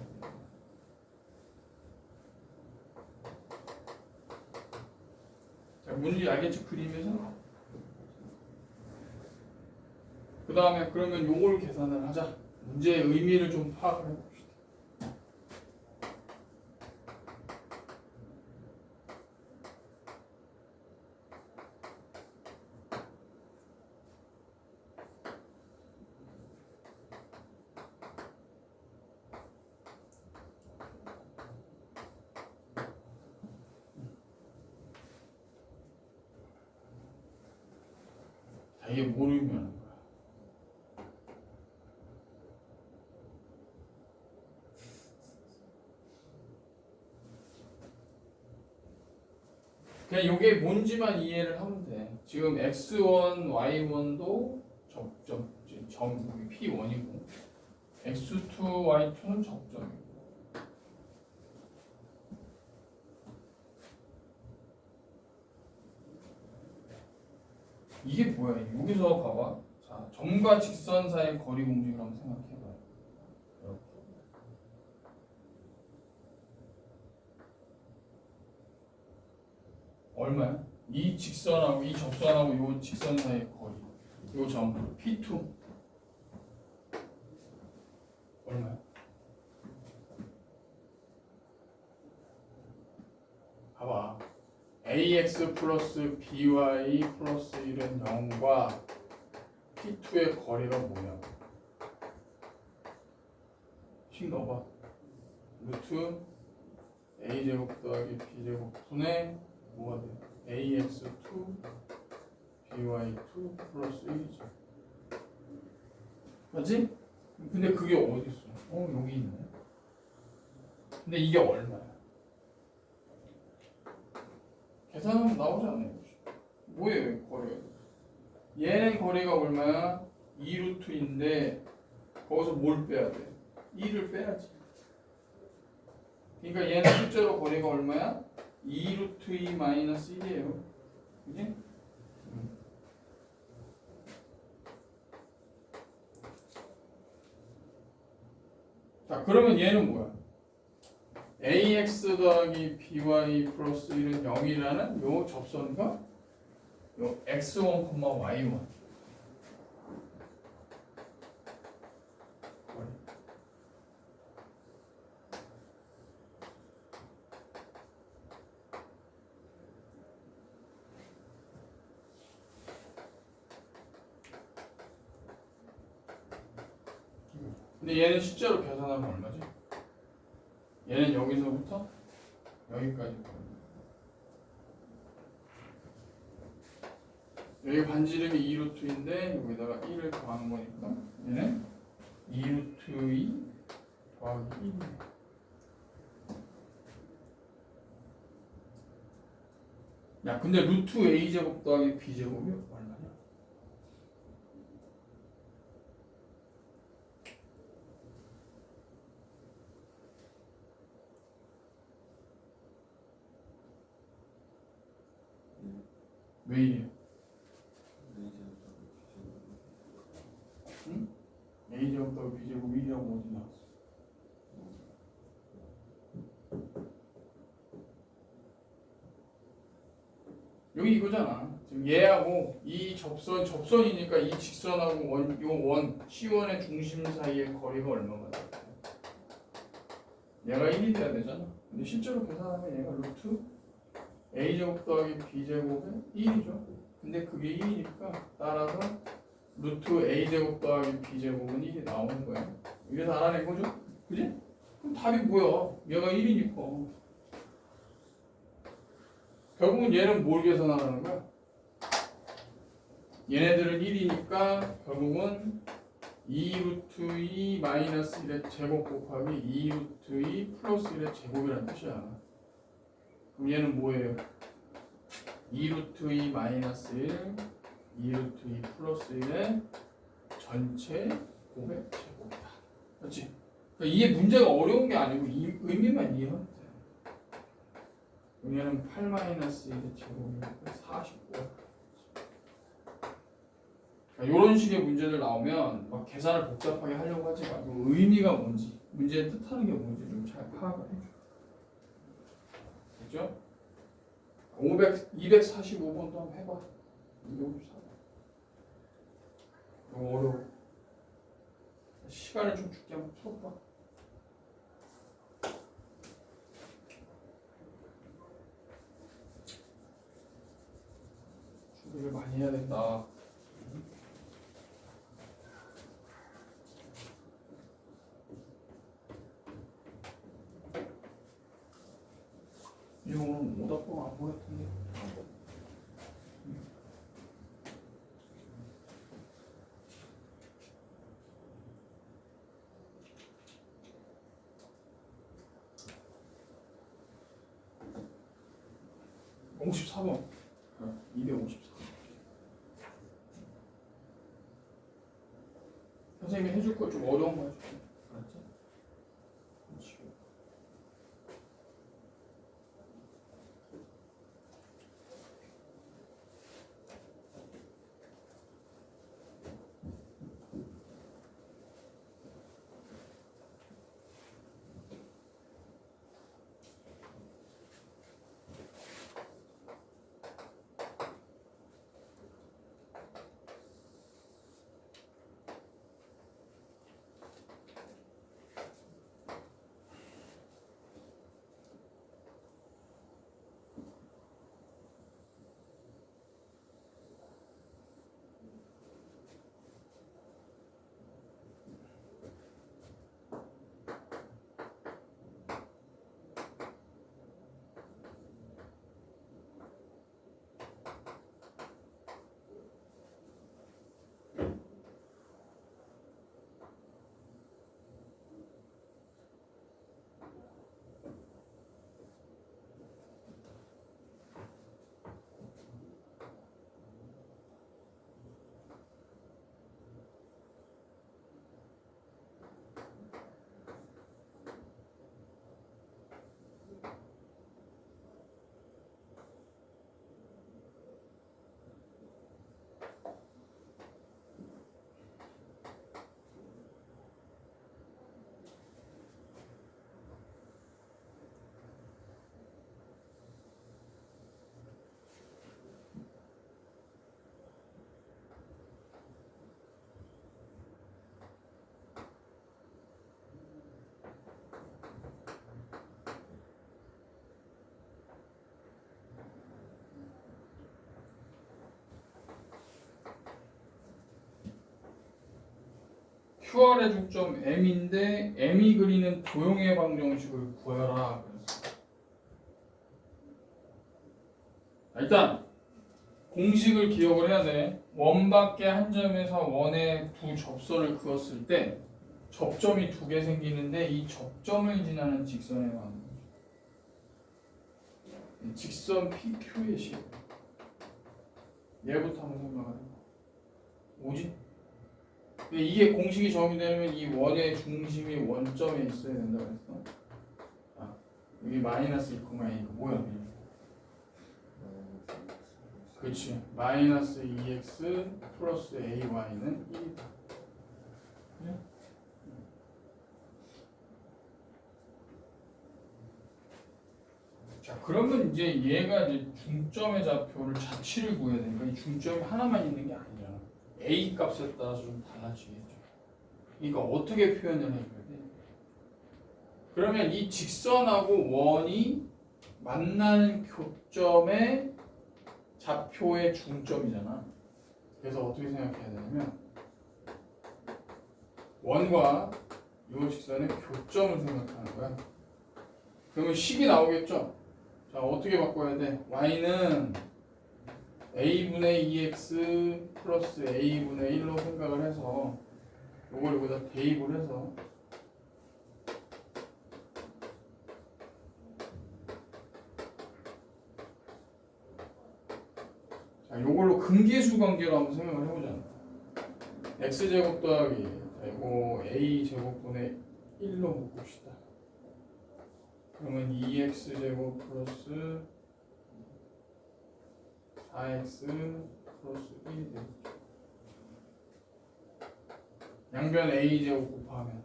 자, 뭔지 알겠지? 그림에서. 그 다음에 그러면 요걸 계산을 하자. 문제의 의미를 좀 파악을 해봅시다. 자, 이게 뭘 의미하는 거야? 그냥 이게 뭔지만 이해를 하면 돼. 지금 x1, y1도 접점, 점 P1이고 x2, y2는 접점이고. 이게 뭐야? 여기서 봐봐. 자, 점과 직선 사이의 거리 공식을 한번 생각해봐요. 이렇게. 얼마야? 이 직선하고 이 접선하고 이 직선 사이의 거리. 이 점 P2 얼마야? 봐봐. AX 플러스 BY 플러스 1은 0과 P2의 거리가 뭐냐? 식 넣어봐. 루트 A제곱 더하기 B제곱 분의 뭐가 돼? AX2 BY2 플러스 1이죠. 맞지? 근데 그게 어디 있어? 여기 있네. 근데 이게 얼마야? 계산하면 나오잖아요. 뭐예요, 거리가? 얘는 거리가 얼마야? 2루트인데 거기서 뭘 빼야 돼? 2를 빼야지. 그러니까 얘는 실제로 거리가 얼마야? 2루트 2 마이너스 1이에요. 그지? 자, 그러면 얘는 뭐야? AX 더하기 BY 플러스 1은 0이라는 요 접선과 요 X1, Y1 근데 얘는 실제로 계산하면 얼마지? 얘는 여기서부터 여기까지 여기 반지름이 2루트인데 여기다가 1을 더하는 거니까 얘는 2루트 2 더하기 1이네. 야, 근데 루트 A제곱 더하기 B제곱이 얼마냐? 왜 이래요? 응? A제곱 더하기 B제곱 1이라고 어디 나왔어? 여기 이거잖아. 지금 얘하고 이 접선이니까 이 직선하고 원 C1의 중심 사이의 거리가 얼마가 돼? 얘가 1이 돼야 되잖아. 근데 실제로 계산하면 얘가 루트 A제곱 더하기 B제곱의 1이죠. 근데 그게 1이니까 따라서 루트 A제곱 더하기 B제곱은 1이 나오는 거야. 이래서 알아낸 거죠? 그지? 그럼 답이 뭐야? 얘가 1이니까. 결국은 얘는 뭘 계산하라는 거야? 얘네들은 1이니까 결국은 2루트 2 마이너스 1의 제곱 곱하기 2루트 2 플러스 1의 제곱이라는 뜻이야. 그럼 얘는 뭐예요? 2루트 2 마이너스 1 2루트 2 플러스 1의 전체 곱의 제곱이다. 그렇지? 그러니까 이게 문제가 어려운 게 아니고 이 의미만 이해하면 돼. 얘는 8 마이너스 1의 제곱이니까 49. 이런 식의 문제들 나오면 막 계산을 복잡하게 하려고 하지 말고 의미가 뭔지, 문제의 뜻하는 게 뭔지 좀 잘 파악을 해줘. 그죠? 245번도 한번 해봐. 254번. 너무 어려워. 시간을 좀 줄게 한번 풀어봐. 준비를 많이 해야 된다. 이거 오늘 오답법 안 보였던데. 54번. 254. 선생님이 해줄 거 좀 어려운 거 해줄게. 알았지? 그렇지. QR의 중점 M인데 M이 그리는 도형의 방정식을 구해라. 일단 공식을 기억을 해야 돼. 원밖에 한 점에서 원의 두 접선을 그었을 때 접점이 두 개 생기는데 이 접점을 지나는 직선의 방정식. 직선 PQ의 식. 얘부터 한번 생각해봐. 뭐지? 이게 공식이 정의되면 이 원의 중심이 원점에 있어야 된다고 했어. 아, 여기 마이너스 2,A니까 뭐야? 그렇지. 마이너스 2x 플러스 ay는 1이다. 그래? 자, 그러면 이제 얘가 이제 중점의 좌표를 자취를 구해야 되니까 이 중점이 하나만 있는 게 아니잖아. A 값에 따라서 좀 달라지겠죠. 그러니까 어떻게 표현을 해줘야 돼? 그러면 이 직선하고 원이 만나는 교점의 좌표의 중점이잖아. 그래서 어떻게 생각해야 되냐면 원과 이 직선의 교점을 생각하는 거야. 그러면 식이 나오겠죠? 자, 어떻게 바꿔야 돼? y는 a분의 2x 플러스 a분의 1로 생각을 해서 요걸 여기다 대입을 해서 자, 요걸로 근계수 관계로 한번 생각을 해보자. x제곱 더하기 자, 요거 a제곱분의 1로 묶읍시다. 그러면 2x제곱 플러스 4x 플러스 1이 되겠죠. 양변 a제곱 곱하면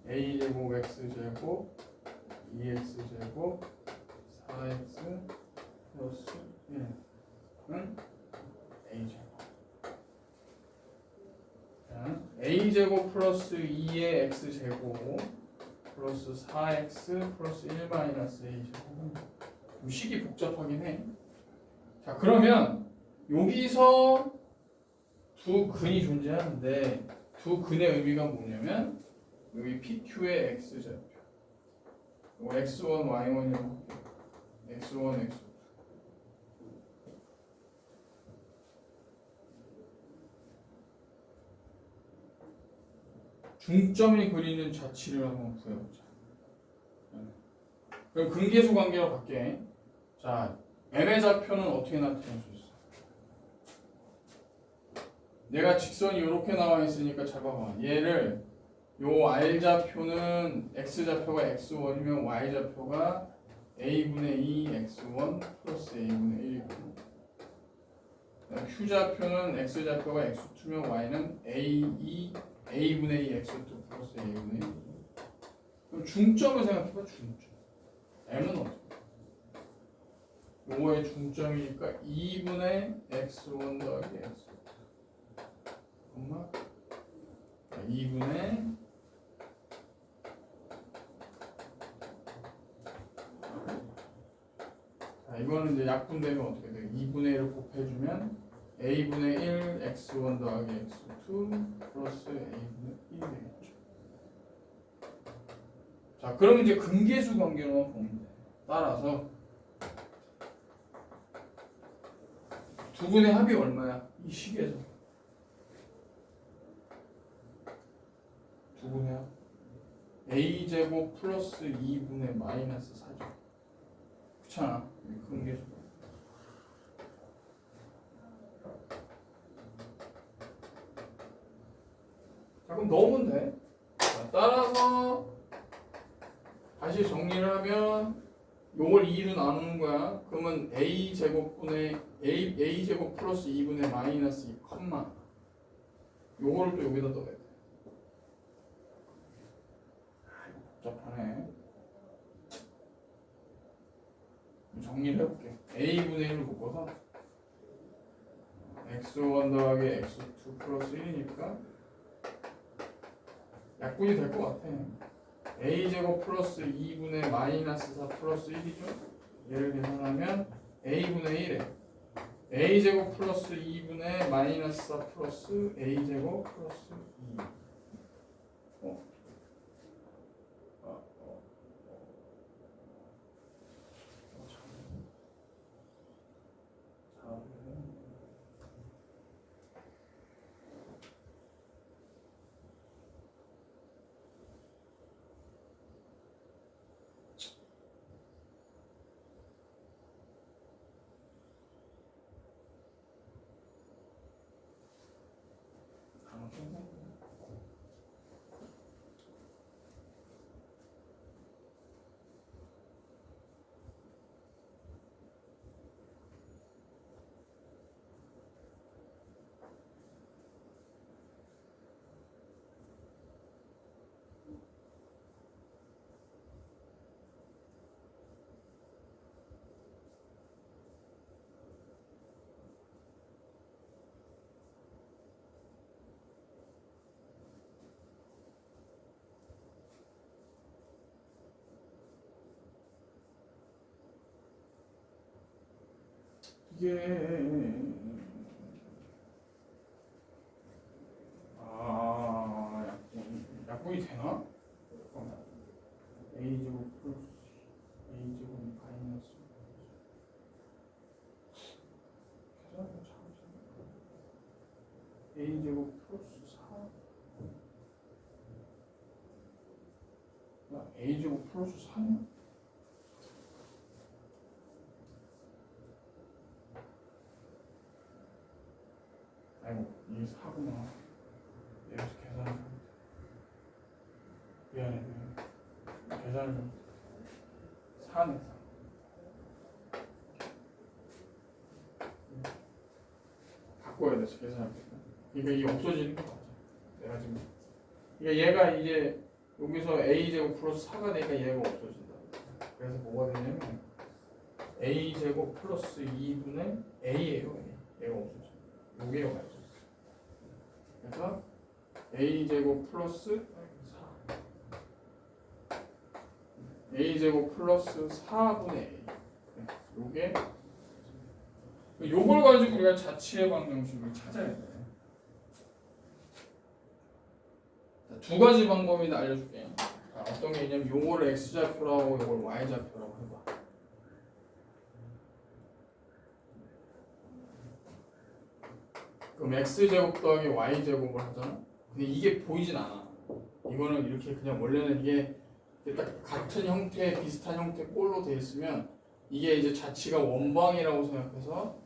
a제곱 x제곱 2x제곱 4x 플러스 1은 a제곱. 자, a제곱 플러스 2의 x제곱 플러스 4x 플러스 1 마이너스 a제곱. 식이 복잡하긴 해. 자, 그러면 여기서 두 근이 존재하는데 두 근의 의미가 뭐냐면 여기 PQ의 x좌표 이거 x1, y1이라고 할게요. x1, x2 중점이 그리는 좌치를 한번 구해보자. 그럼 근계수 관계로 갈게. 자, m의 좌표는 어떻게 나타낼 수 있어? 내가 직선이 이렇게 나와 있으니까 잘 봐봐. 얘를 요 r 좌표는 x 좌표가 x1이면 y 좌표가 a분의 2 x1 플러스 a분의 1이고, q 좌표는 x 좌표가 x2면 y는 a분의 2 x2 플러스 a분의 1. 그럼 중점을 생각해봐. 중점. m은 어떻게? 요거의 중점이니까 2분의 x1 더하기 x2 엄마 2분의 자, 이거는 이제 약분되면 어떻게 돼요? 2분의 1을 곱해주면 a분의 1 x1 더하기 x2 플러스 a분의 1이 되겠죠. 자, 그러면 이제 근계수 관계로만 보면 돼. 따라서 두 분의 합이 얼마야? 이 식에서 두 분의 합 a제곱 플러스 2분의 마이너스 4죠. 그렇잖아. 근계수. 자, 그럼 넣으면 돼. 자, 따라서 다시 정리를 하면 요걸 2로 나누는 거야. 그러면 a제곱분의 a제곱 플러스 2분의 마이너스 2 컴마 요거를 또 여기다 넣어야 돼. 복잡하네. 정리를 해볼게. a분의 1을 묶어서 x1 더하기 x2 플러스 1이니까 약분이 될 것 같아. a제곱 플러스 2분의 마이너스 4 플러스 1이죠. 얘를 계산하면 a분의 1에 a제곱 플러스 2분의 마이너스 4 플러스 a제곱 플러스 2. 이게 약분이 되나? a제곱 플러스 a제곱 마이너스 a제곱 플러스 4 a제곱 플러스 4냐? 아이고 이게 4구나. 여기서 계산을 미안해. 계산을 좀 4네 4. 바꿔야 돼 계산할 때. 그러니까 이게 없어지는 거 맞아. 내가 지금 얘가 이제 여기서 a제곱 플러스 4가 되니까 얘가 없어진다. 그래서 뭐가 되냐면 a제곱 플러스 2분의 a예요. 얘가 없어져. 여기에 와요. 그래서 a제곱 플러스 4 a제곱 플러스 4분의 a 요게 요걸 가지고 우리가 자취의 방정식을 찾아야 돼. 두 가지 방법이 알려줄게요. 어떤 게 있냐면 요거를 x좌표라고 요걸 y좌표라고 해봐. 그럼 x제곱 더하기 y제곱을 하잖아. 근데 이게 보이진 않아. 이거는 이렇게 그냥 원래는 이게 딱 같은 형태, 비슷한 형태 꼴로 돼 있으면 이게 이제 자취가 원방이라고 생각해서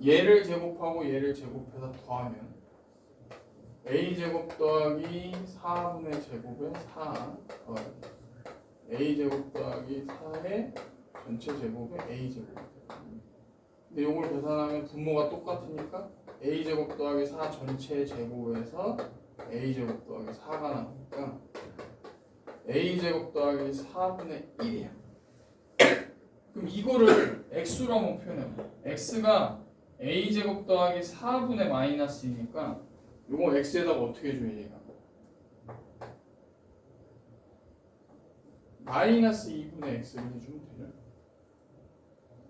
얘를 제곱하고 얘를 제곱해서 더하면 a제곱 더하기 4분의 제곱에 4 더하기 a제곱 더하기 4의 전체 제곱에 a제곱. 근데 이걸 계산하면 분모가 똑같으니까 a제곱 더하기 4 전체 제곱에서 a제곱 더하기 4가 나오니까 a제곱 더하기 4분의 1이야. 그럼 이거를 x로 한번 표현해봐. x가 a제곱 더하기 4분의 마이너스 2니까 요거 x에다가 어떻게 해줘야 얘가? 마이너스 2분의 x를 해주면 되죠.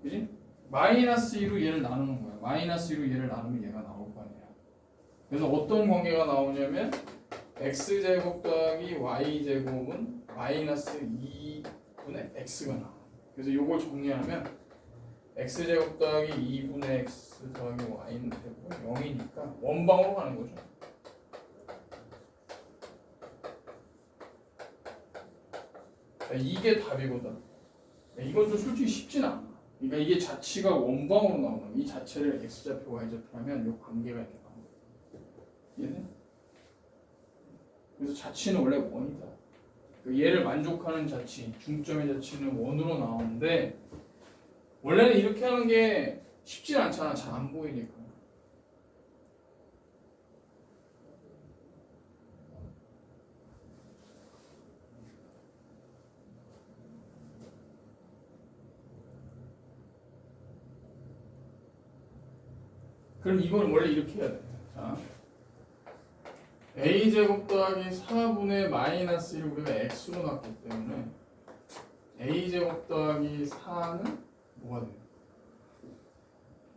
그지? 마이너스 2로 얘를 나누는 거야. 마이너스 2로 얘를 나누면 얘가 나올 거 아니야. 그래서 어떤 관계가 나오냐면 x제곱 더하기 y제곱은 마이너스 2분의 x가 나와. 그래서 요걸 정리하면 x제곱 더하기 2분의 x 더하기 y는 되고 0이니까 원방으로 가는 거죠. 이게 답이거든. 이건 좀 솔직히 쉽진 않아. 그러니까 이게 자취가 원방으로 나오는 이 자체를 x좌표 y좌표라면 이 관계가 이렇게 나오는 거야. 이해돼? 그래서 자취는 원래 원이다. 얘를 만족하는 자취, 중점의 자취는 원으로 나오는데 원래는 이렇게 하는 게 쉽진 않잖아. 잘 안 보이니까. 그럼 이건 원래 이렇게 해야 돼. 자, a제곱 더하기 4분의 마이너스 1을 우리가 x로 놨기 때문에 a제곱 더하기 4는 뭐가 돼요?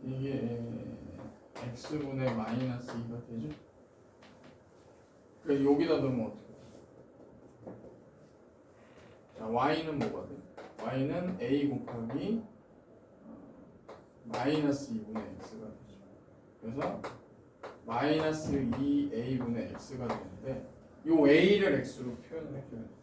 이게 x분의 마이너스 2가 되죠? 그래서 여기다 넣으면 어떻게 돼? 자, y는 뭐가 돼? y는 a 곱하기 마이너스 2분의 x가 되죠. 그래서 마이너스 2a분의 x가 되는데 요 a를 x로 표현을 해줘야 돼.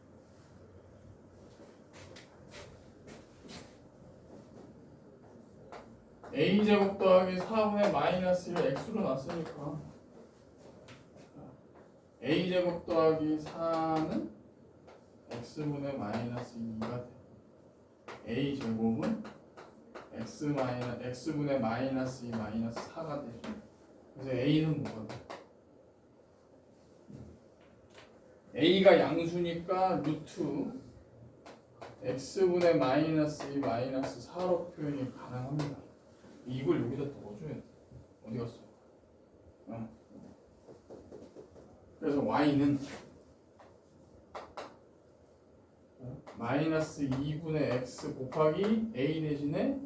a제곱 더하기 4분의 마이너스 1을 x로 놨으니까 a제곱 더하기 4는 x분의 마이너스 2가 돼. a제곱은 x분의 마이너스 2 마이너스 4가 되죠. 그래서 a는 뭐가 돼? a가 양수니까 루트 x분의 마이너스 2 마이너스 4로 표현이 가능합니다. 이걸 여기다 넣어줘야 돼. 어디 갔어? 그래서 y는 마이너스 2분의 x 곱하기 a 대신에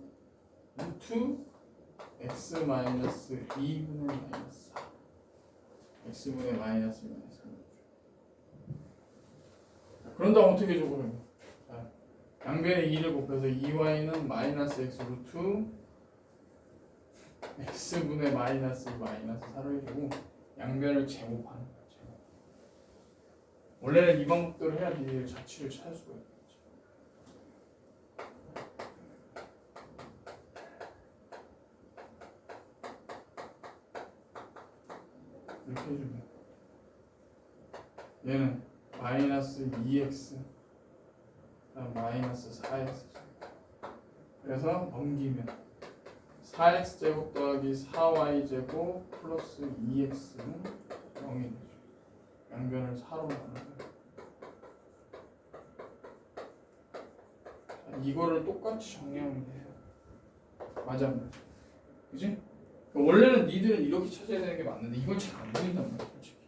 루트 x 마이너스 2분의 마이너스 4 x분의 마이너스 3. 그런다면 어떻게 줘 그러면? 자, 양변에 2를 곱해서 2y는 마이너스 x 루트 x분의 마이너스 4를 주고 양변을 제곱하는 거야. 제곱. 원래는 이 방법대로 해야지 자취를 찾을 수가 있겠지. 이렇게 해주면 얘는 마이너스 2x 그다음 마이너스 4x 그래서 넘기면 4x 제곱 더하기 4y 제곱 플러스 2x는 0이 되죠. 양변을 4로 나누는 거예요. 이거를 똑같이 정리하면 돼요. 맞아. 그지? 원래는 니들은 이렇게 찾아야 되는 게 맞는데 이건 잘 안 보인단 말이야. 솔직히.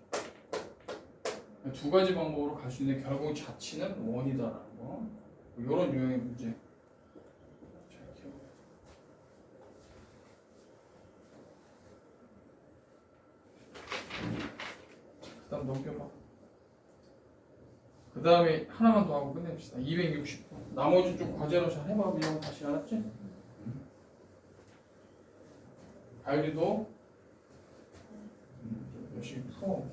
두 가지 방법으로 갈 수 있는데 결국 자치는 원이다라는 거. 이런 유형의 문제. 잘 기억해. 그다음 넘겨봐. 그 다음에 하나만 더 하고 끝냅시다. 260번. 나머지 좀 과제로 잘 해봐. 미안 다시 알았지? 가율이도 좀 열심히 풀어.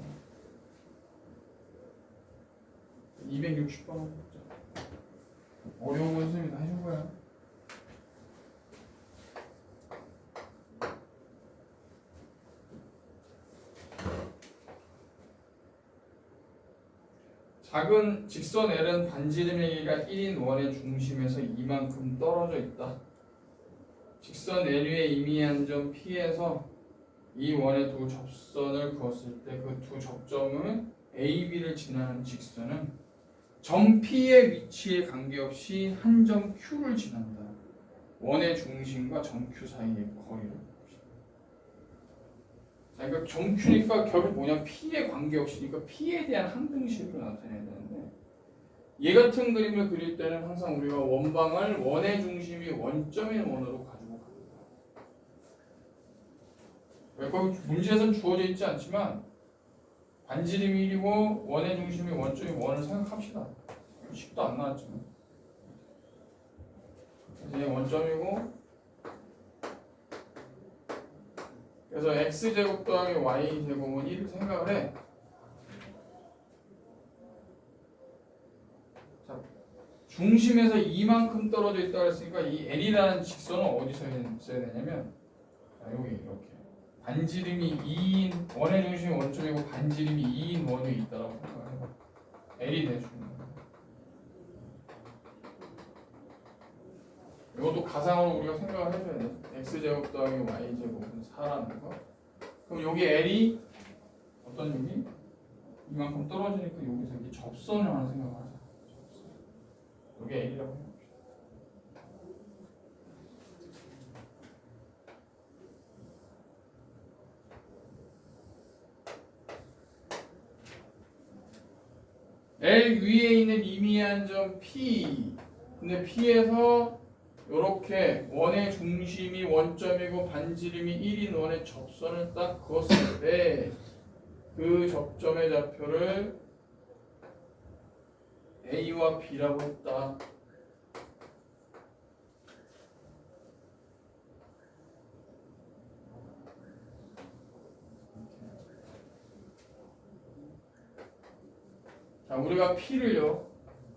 260번 하고 있자. 어려운 건 선생님이 다 해준 거야. 작은 직선 L은 반지름의 길이가 1인 원의 중심에서 이만큼 떨어져 있다. 직선 L 위에 임의한 점 P에서 이 원의 두 접선을 그었을 때 그 두 접점은 A, B를 지나는 직선은 점 P의 위치에 관계없이 한 점 Q를 지난다. 원의 중심과 점 Q 사이의 거리를. 자, 그러니까 점 Q니까 결국 뭐냐? P에 관계없이니까 P에 대한 항등식으로 나타내야 되는데 얘 같은 그림을 그릴 때는 항상 우리가 원방을 원의 중심이 원점인 원으로 가지고 갑니다. 거기 문제에서는 주어져 있지 않지만 반지름이 1이고 원의 중심이 원점인 원을 생각합시다. 식도 안 나왔지만 그래서 얘 원점이고 그래서 x제곱 더하기 y제곱은 1을 생각을 해. 자, 중심에서 이만큼 떨어져 있다고 했으니까 이 L이라는 직선은 어디서 써야 되냐면 자, 여기 이렇게 반지름이 2인 원의 중심이 원점이고 반지름이 2인 원이 있다라고 생각을 해봐. L이 내주는 거야. 이것도 가상으로 우리가 생각을 해줘야 돼. x제곱 더하기 y제곱은 4라는 거. 그럼 여기 L이 어떤 여기? 이만큼 떨어지니까 여기서 이렇게 접선을 하나 생각을 하자. 접선. 여기 L이라고 해봅시다. L 위에 있는 임의한 점 P. 근데 P에서 이렇게 원의 중심이 원점이고 반지름이 1인 원의 접선을 딱 그었을 때 그 접점의 좌표를 A와 B라고 했다. 자, 우리가 P를요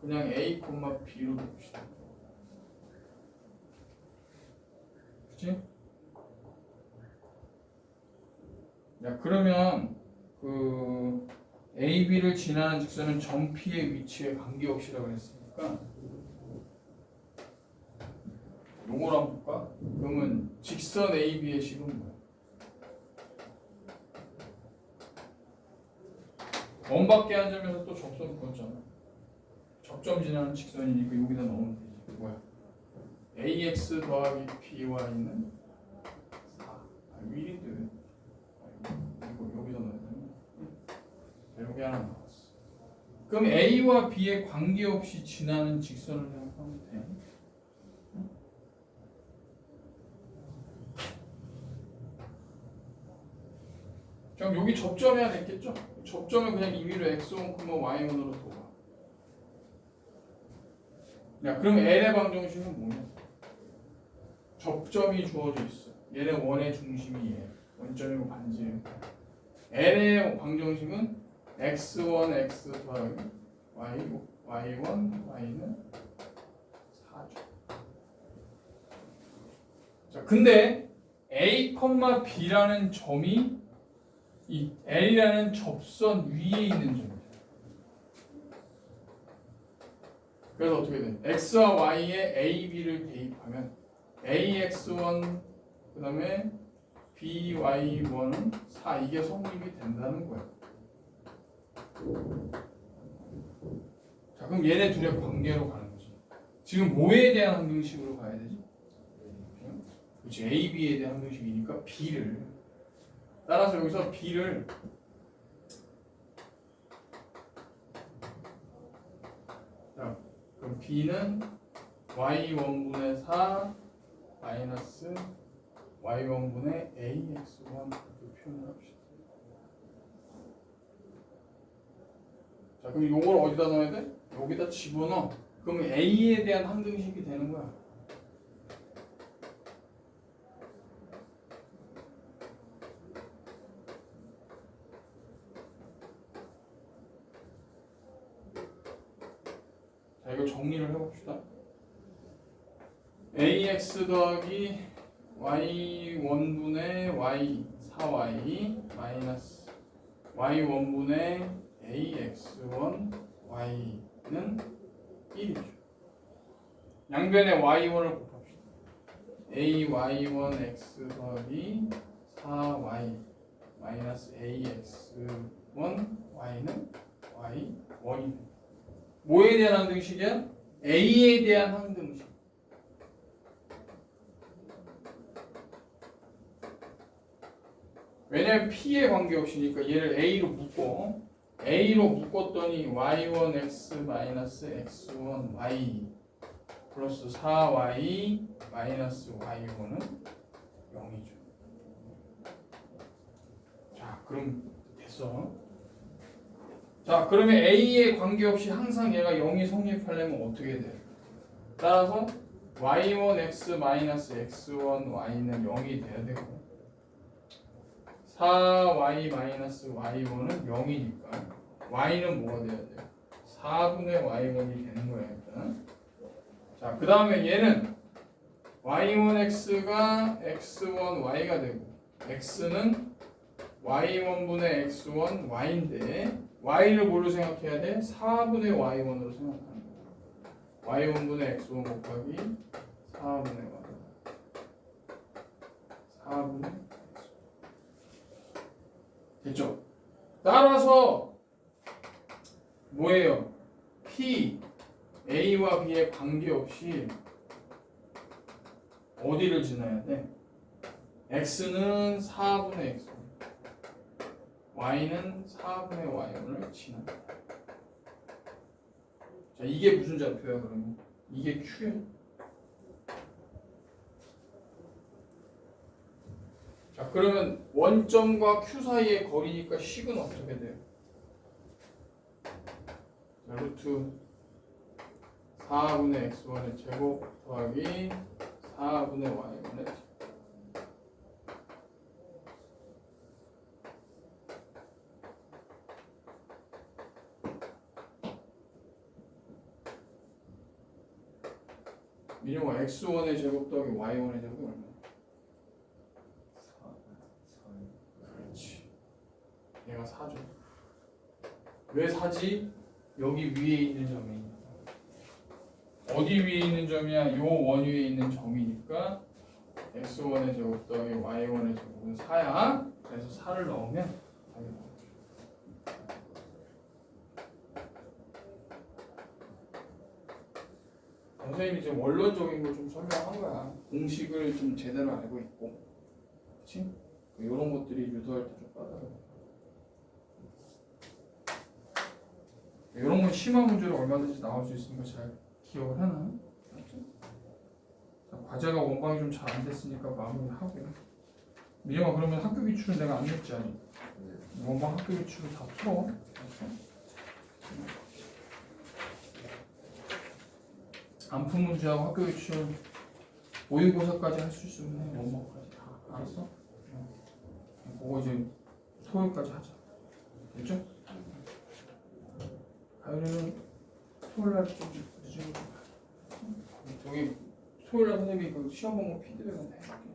그냥 A, B로 봅시다. 그치? 야, 그러면 그 A, B를 지나는 직선은 점 P의 위치에 관계없이라고 했으니까 요걸 한번 볼까? 그러면 직선 A, B의 식은 뭐야? 원밖에 한 점에서 또 접선 그었잖아. 접점 지나는 직선이니까 여기다 넣으면 되지. 뭐야? AX 더하기 BY는 4. 위인데 이거 여기다 넣어야 되나? 여기 하나 나왔어. 그럼 A와 B에 관계없이 지나는 직선을 생각하면 돼. 여기 접점해야 됐겠죠? 접점을 그냥 임의로 x1, y1으로 둬봐. 야, 그럼 L의 방정식은 뭐냐? 접점이 주어져 있어. 얘는 원의 중심이 얘. 원점이고 반지름. L의 방정식은 x1, x 더하기 y1, y는 4죠. 자, 근데 A, B라는 점이 이 L이라는 접선 위에 있는 점이에요. 그래서 어떻게 돼? X와 Y에 A, B를 대입하면 AX1 그 다음에 BY1은 4 이게 성립이 된다는 거야. 자, 그럼 얘네 둘의 관계로 가는 거지. 지금 뭐에 대한 항등식으로 가야 되지? 그렇지. A, B에 대한 항등식이니까 B를 따라서 여기서 B를 자, 그럼 B는 Y1분의 4 마이너스 Y1분의 AX1 이렇게 표현을 합시다. 자, 그럼 요걸 어디다 넣어야 돼? 여기다 집어넣어. 그러면 A에 대한 항등식이 되는 거야. 자, 이거 정리를 해봅시다. AX 더하기 Y1분의 Y 4Y 마이너스 Y1분의 AX1 Y는 1이죠. 양변에 Y1을 곱합시다. AY1X 더하기 4Y 마이너스 AX1 Y는 Y1이 돼. 뭐에 대한 항등식이야? A에 대한 항등식. 왜냐면 P에 관계없이니까 얘를 A로 묶어. A로 묶었더니 Y1X 마이너스 X1 Y 플러스 4Y 마이너스 Y1은 0이죠. 자, 그럼 됐어. 자, 그러면 A에 관계없이 항상 얘가 0이 성립하려면 어떻게 돼? 따라서 Y1X 마이너스 X1 Y는 0이 돼야 되고 4Y 마이너스 Y1은 0이니까 Y는 뭐가 돼야 돼요? 4분의 Y1이 되는 거예요. 일단. 자, 그 다음에 얘는 Y1X가 X1 Y가 되고 X는 Y1분의 X1 Y인데 Y를 뭘로 생각해야 돼? 4분의 Y1으로 생각하는 거야. Y1분의 X1 곱하기 4분의 Y 4분의 X 됐죠? 따라서 뭐예요? P, A와 B에 관계없이 어디를 지나야 돼? X는 4분의 X Y는 4분의 Y1을 지난다. 자, 이게 무슨 좌표야 그러면? 이게 Q야. 자, 그러면 원점과 Q 사이의 거리니까 식은 어떻게 돼요? 자, 루트 4분의 X1의 제곱 더하기 4분의 Y1의 제곱. 민영아 X1의 제곱 더하기 Y1의 제곱이 얼마야? 4. 그렇지. 얘가 4죠. 왜 4지? 여기 위에 있는 점이 어디 위에 있는 점이야? 요 원 위에 있는 점이니까 X1의 제곱 더하기 Y1의 제곱은 4야. 그래서 4를 넣으면 답이 나오죠. 선생님이 지금 원론적인 걸 좀 설명한 거야. 공식을 좀 제대로 알고 있고, 그렇지? 이런 것들이 유도할 때 좀 까다로워. 이런 건 심화 문제로 얼마든지 나올 수 있으니까 잘 기억을 하나? 알았지? 자, 과제가 원방이 좀 잘 안 됐으니까 마무리하고요. 민영아 그러면 학교 기출은 내가 안 냈지 아직. 네. 엄마 학교 기출을 다 풀어. 알았어? 안 푼 문제하고 학교 기출 모의고사까지 할 수 있으면 원모까지 다. 알았어? 그거 이제 토요일까지 하자. 됐죠? 화요일은 토요일날 좀 늦은 거. 저기 토요일날 선생님이 그 시험 방법 피드백은 해줄게.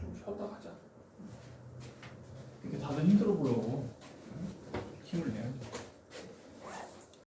좀 쉬었다 가자. 이렇게 다들 힘들어 보여.